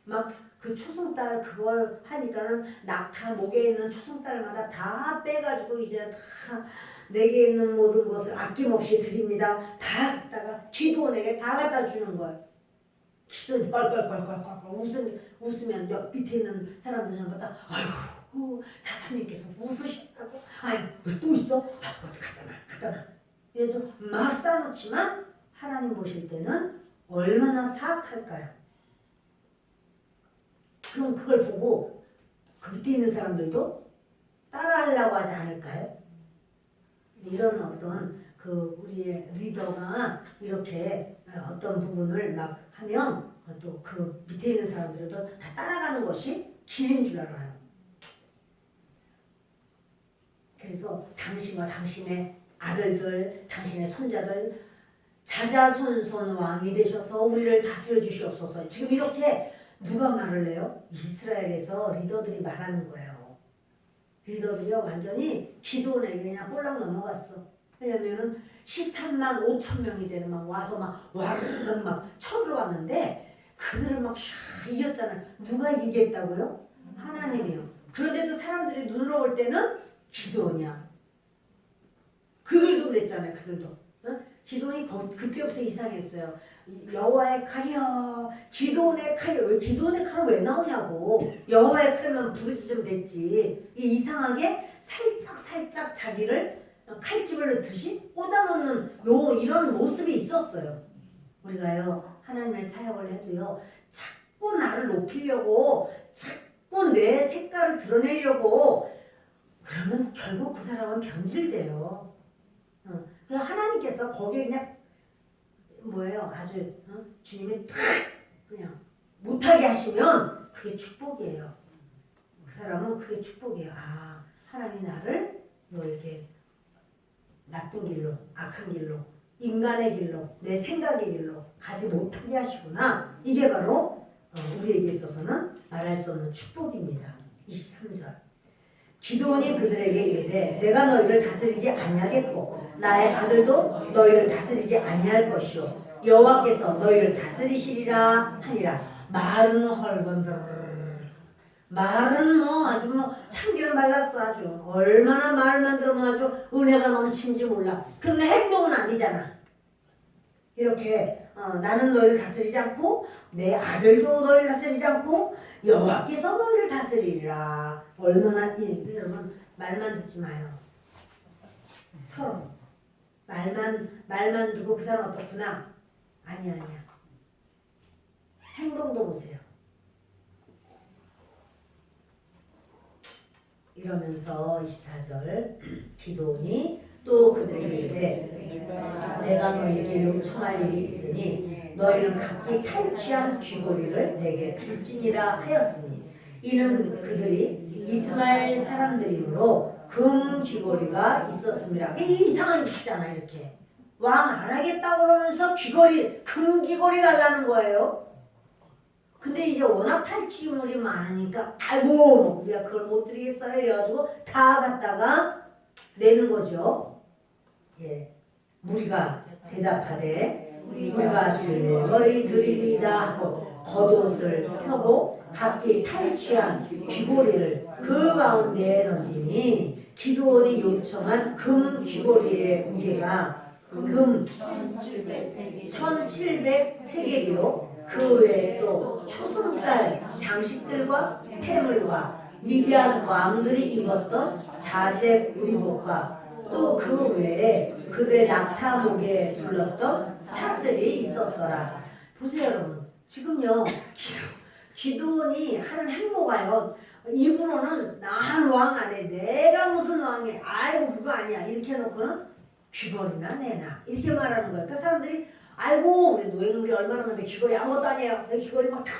막 그 초승달 그걸 하니까는 낙타 목에 있는 초승달마다 다 빼가지고 이제 다 내게 있는 모든 것을 아낌없이 드립니다. 다 갖다가 기드온에게 다 갖다 주는 거예요. 기드온이 껄껄껄껄껄 웃으면 옆 밑에 있는 사람들 전부 다 아이고 사사님께서 웃으셨다고 아이고 또 있어? 아이고 갖다 놔 그래서 막 쌓아놓지만 하나님 보실 때는 얼마나 사악할까요? 그럼 그걸 보고 그 밑에 있는 사람들도 따라하려고 하지 않을까요? 이런 어떤 그 우리의 리더가 이렇게 어떤 부분을 막 하면 또 그 밑에 있는 사람들도 다 따라가는 것이 길인 줄 알아요. 그래서 당신과 당신의 아들들, 당신의 손자들 자자손손 왕이 되셔서 우리를 다스려 주시옵소서. 지금 이렇게 누가 말을 해요? 이스라엘에서 리더들이 말하는 거예요. 리더들이요 완전히 기도원에게 그냥 볼락 넘어갔어. 왜냐면은 13만 5천 명이 되는 막 와서 막 와르르 막 쳐들어왔는데 그들을 막 샥 이겼잖아요. 누가 이겼다고요? 하나님이요. 그런데도 사람들이 눈으로 볼 때는 기도원이야. 그들도 그랬잖아요. 그들도. 응? 기도원이 그때부터 이상했어요. 여호와의 칼이여, 기도원의 칼이여. 왜 기도원의 칼은 왜 나오냐고. 여호와의 칼만 부르짖으면 됐지. 이상하게 살짝 자기를 칼집을 넣듯이 꽂아놓는 이런 모습이 있었어요. 우리가요 하나님의 사역을 해도요 자꾸 나를 높이려고 자꾸 내 색깔을 드러내려고 그러면 결국 그 사람은 변질돼요. 그냥 하나님께서 거기에 그냥 뭐예요 아주 주님이 탁 그냥 못하게 하시면 그게 축복이에요. 그 사람은 그게 축복이에요. 아 하나님이 나를 이렇게 나쁜 길로 악한 길로 인간의 길로 내 생각의 길로 가지 못하게 하시구나. 이게 바로 우리에게 있어서는 말할 수 없는 축복입니다. 23절 기도원이 그들에게 이르되 내가 너희를 다스리지 아니하겠고 나의 아들도 너희를 다스리지 아니할 것이요 여호와께서 너희를 다스리시리라 하니라. 말은 헐건들 말은 아주 참기름 발랐어. 아주 얼마나 말만 들으면 아주 은혜가 넘친지 몰라. 그런데 행동은 아니잖아. 이렇게 나는 너희를 다스리지 않고 내 아들도 너희를 다스리지 않고 여호와께서 너희를 다스리리라. 얼마나 여러분 말만 듣지 마요. 서로 말만 듣고 그 사람 어떻구나. 아니야. 행동도 보세요. 이러면서 24절 기도원이 또 그들에게 이르되 내가 너희에게 요청할 일이 있으니 너희는 각기 탈취한 귀고리를 내게 줄지니라 하였으니 이는 그들이 이스마엘 사람들이므로 금 귀고리가 있었습니다. 이게 이상한 짓이잖아. 이렇게 왕 안 하겠다고 그러면서 금 귀고리 달라는 거예요. 근데 이제 워낙 탈취물이 많으니까 아이고 우리가 그걸 못 드리겠어요 이래가지고 다 갖다가 내는 거죠. 예, 무리가 대답하되 우리가 즐거이 드리리이다 하고 겉옷을 펴고 각기 탈취한 귀고리를 그 가운데에 던지니 기도원이 요청한 금 귀고리의 무게가 금 1700세겔이요 그 외에 또 초승달 장식들과 폐물과 미디안 왕들이 입었던 자색 의복과 또 그 외에 그들의 낙타 목에 둘렀던 사슬이 있었더라. 보세요 여러분. 지금요 기도원이 하는 행모가요 입으로는 난 왕 안 해. 내가 무슨 왕이야. 아이고 그거 아니야. 이렇게 해놓고는 귀걸이나 내놔. 이렇게 말하는 거예요. 그러니까 사람들이 아이고 우리 노예물이 얼마나 많은데 귀걸이 아무것도 아니에요. 내 귀걸이 막 다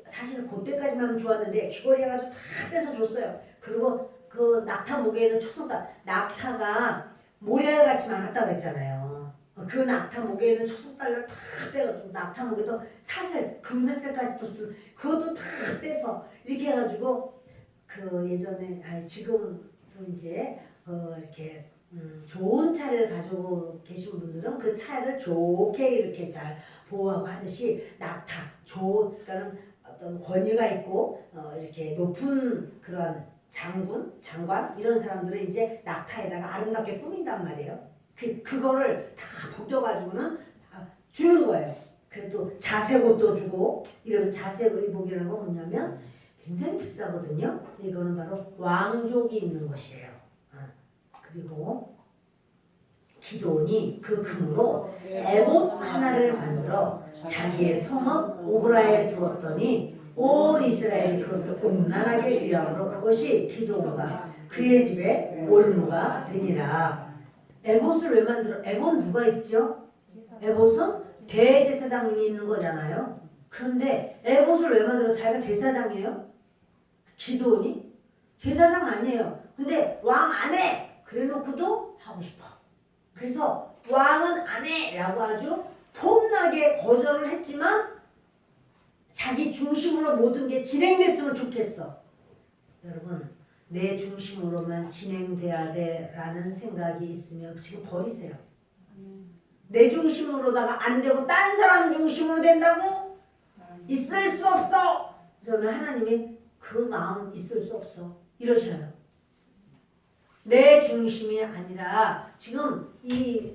사실은 그때까지만 하면 좋았는데 귀걸이 해가지고 다 뺏어 줬어요. 그리고 그 낙타 목에 있는 초승달 낙타가 모래알같이 많았다고 그랬잖아요. 그 낙타 목에 있는 초승달을 다 빼고 낙타 목에도 사슬 금사슬까지 또 줄 그것도 다 빼서 이렇게 해가지고 그 예전에 지금도 이제 이렇게 좋은 차를 가지고 계신 분들은 그 차를 좋게 이렇게 잘 보호하고 하듯이 낙타 그러니까는 어떤 권위가 있고 이렇게 높은 그런 장관 이런 사람들은 이제 낙타에다가 아름답게 꾸민단 말이에요. 그거를 다 벗겨가지고는 주는 거예요. 그래도 자색 옷도 주고 이런 자색 의복이라는 건 뭐냐면 굉장히 비싸거든요. 이거는 바로 왕족이 입는 것이에요. 그리고 기도원이 그 금으로 에봇 하나를 만들어 자기의 성읍 오브라에 두었더니 온 이스라엘이 그것을 음란하게 위함으로 그것이 기드온과 그의 집에 올무가 되니라. 에봇을 왜 만들어? 에봇 누가 입죠? 에봇은 대제사장님이 입는 거잖아요. 그런데 에봇을 왜 만들어? 자기가 제사장이에요? 기드온이? 제사장 아니에요. 근데 왕 안 해! 그래놓고도 하고 싶어. 그래서 왕은 안 해! 라고 아주 폼나게 거절을 했지만 자기 중심으로 모든 게 진행됐으면 좋겠어. 여러분, 내 중심으로만 진행돼야 돼 라는 생각이 있으면 지금 버리세요. 내 중심으로다가 안 되고 딴 사람 중심으로 된다고? 있을 수 없어! 그러면 하나님이 그 마음 있을 수 없어 이러셔요. 내 중심이 아니라 지금 이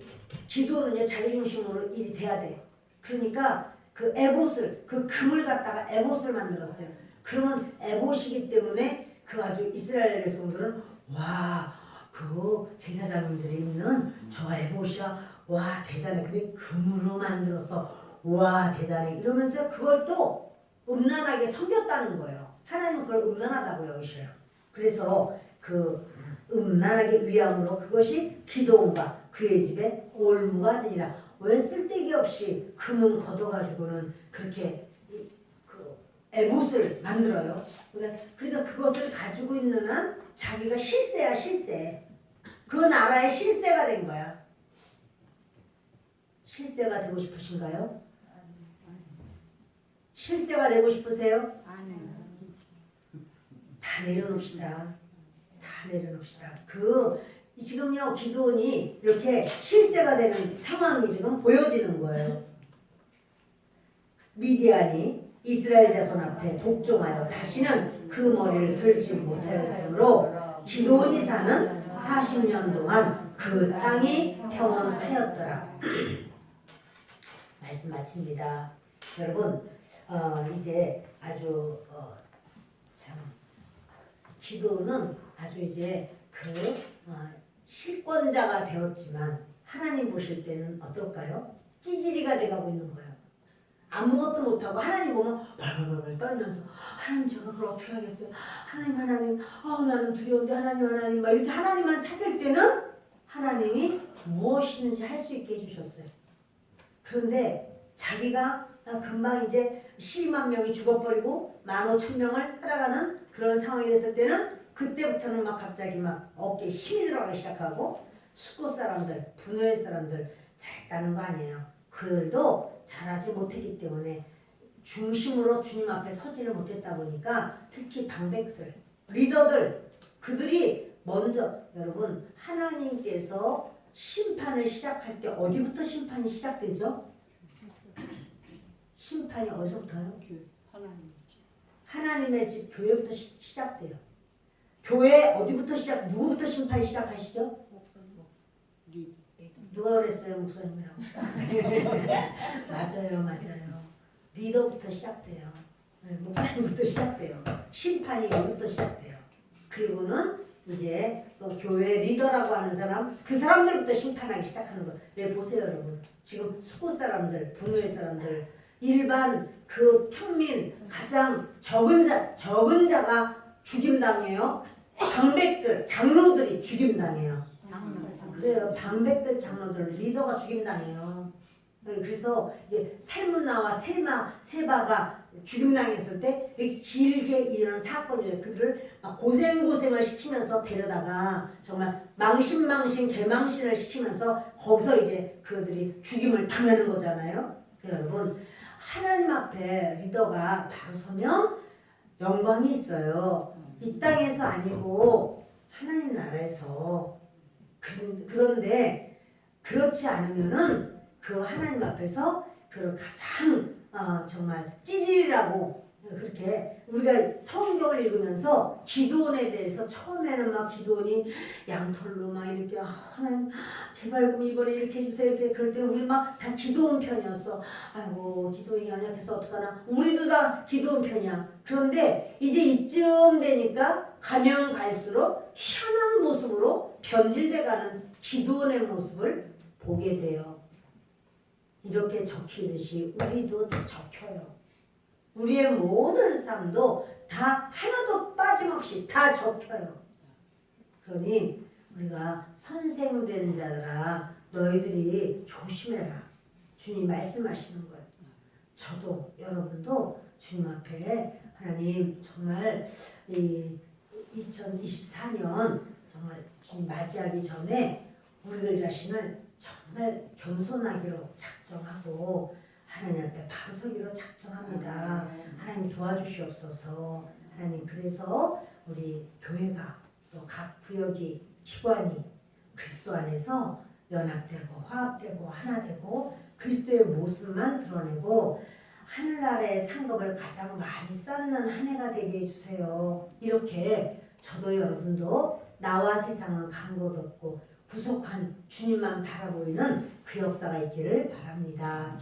기도는요 자기 중심으로 일이 돼야 돼. 그러니까 그 에봇을 그 금을 갖다가 에봇을 만들었어요. 그러면 에봇이기 때문에 그 아주 이스라엘 백성들은 와 그 제사장님들이 입는 저 에봇이야 와 대단해. 근데 금으로 만들어서 와 대단해 이러면서 그걸 또 음란하게 섬겼다는 거예요. 하나님은 그걸 음란하다고 여기셔요. 그래서 그 음란하게 위함으로 그것이 기드온과 그의 집에 올무가 되니라. 왜 쓸데기 없이 금은 걷어가지고는 그렇게 그 에봇을 만들어요. 그러니까 그것을 가지고 있는 한 자기가 실세야 실세. 그 나라의 실세가 된 거야. 실세가 되고 싶으신가요? 실세가 되고 싶으세요? 다 내려놓읍시다. 다 내려놓읍시다. 지금요 기드온이 이렇게 실세가 되는 상황이 지금 보여지는 거예요. 미디안이 이스라엘 자손 앞에 복종하여 다시는 그 머리를 들지 못하였으므로 기드온이 사는 40년 동안 그 땅이 평온하였더라. 말씀 마칩니다. 여러분 이제 아주 참 기도는 아주 이제 실권자가 되었지만 하나님 보실 때는 어떨까요? 찌질이가 돼가고 있는 거예요. 아무것도 못하고 하나님 보면 벌벌벌 떨면서 하나님 제가 그걸 어떻게 하겠어요? 하나님 나는 두려운데 하나님 막 이렇게 하나님만 찾을 때는 하나님이 무엇이든지 할 수 있게 해주셨어요. 그런데 자기가 금방 이제 12만 명이 죽어버리고 15,000명을 따라가는 그런 상황이 됐을 때는 그때부터는 막 갑자기 막 어깨에 힘이 들어가기 시작하고 수고 사람들, 분노의 사람들 잘했다는 거 아니에요. 그들도 잘하지 못했기 때문에 중심으로 주님 앞에 서지를 못했다 보니까 특히 방백들, 리더들 그들이 먼저 여러분 하나님께서 심판을 시작할 때 어디부터 심판이 시작되죠? 심판이 어디서부터요? 하나님의 집 교회부터 시작돼요. 교회 어디부터 누구부터 심판이 시작하시죠? 누가 그랬어요? 목사님이라고. 맞아요. 리더부터 시작돼요. 목사님부터 시작돼요. 심판이 여기부터 시작돼요. 그리고는 이제 교회 리더라고 하는 사람, 그 사람들부터 심판하기 시작하는 거예요. 네, 보세요 여러분. 지금 수고 사람들, 분노의 사람들, 일반 그 평민 가장 적은 자가 죽임당해요. 방백들, 장로들이 죽임당해요. 그래요. 방백들, 장로들, 리더가 죽임당해요. 그래서 이게 살문나와 세바가 죽임당했을 때 길게 일어난 사건이에요. 그들을 막 고생을 시키면서 데려다가 정말 망신 개망신을 시키면서 거기서 이제 그들이 죽임을 당하는 거잖아요. 여러분 하나님 앞에 리더가 바로 서면 영광이 있어요. 이 땅에서 아니고 하나님 나라에서. 그런데 그렇지 않으면은 그 하나님 앞에서 그 가장 정말 찌질이라고 그렇게 우리가 성경을 읽으면서 기드온에 대해서 처음에는 막 기드온이 양털로 막 이렇게 하나님 제발 좀 이번에 이렇게 해주세요 이렇게 그럴 때 우리 막 다 기드온 편이었어. 아이고 기드온이 연약해서 어떡하나. 우리도 다 기드온 편이야. 그런데 이제 이쯤 되니까 가면 갈수록 희한한 모습으로 변질돼가는 기드온의 모습을 보게 돼요. 이렇게 적히듯이 우리도 다 적혀요. 우리의 모든 삶도 다 하나도 빠짐없이 다 적혀요. 그러니 우리가 선생된 자들아 너희들이 조심해라. 주님 말씀하시는 거예요. 저도 여러분도 주님 앞에 하나님 정말 이 2024년 정말 주님 맞이하기 전에 우리들 자신을 정말 겸손하기로 작정하고 하나님 앞에 바로 서기로 작정합니다. 하나님 도와주시옵소서. 하나님 그래서 우리 교회가 또 각 구역이 기관이 그리스도 안에서 연합되고 화합되고 하나되고 그리스도의 모습만 드러내고 하늘나라의 상급을 가장 많이 쌓는 한 해가 되게 해주세요. 이렇게 저도 여러분도 나와 세상은 간 곳 없고 구속한 주님만 바라보이는 그 역사가 있기를 바랍니다.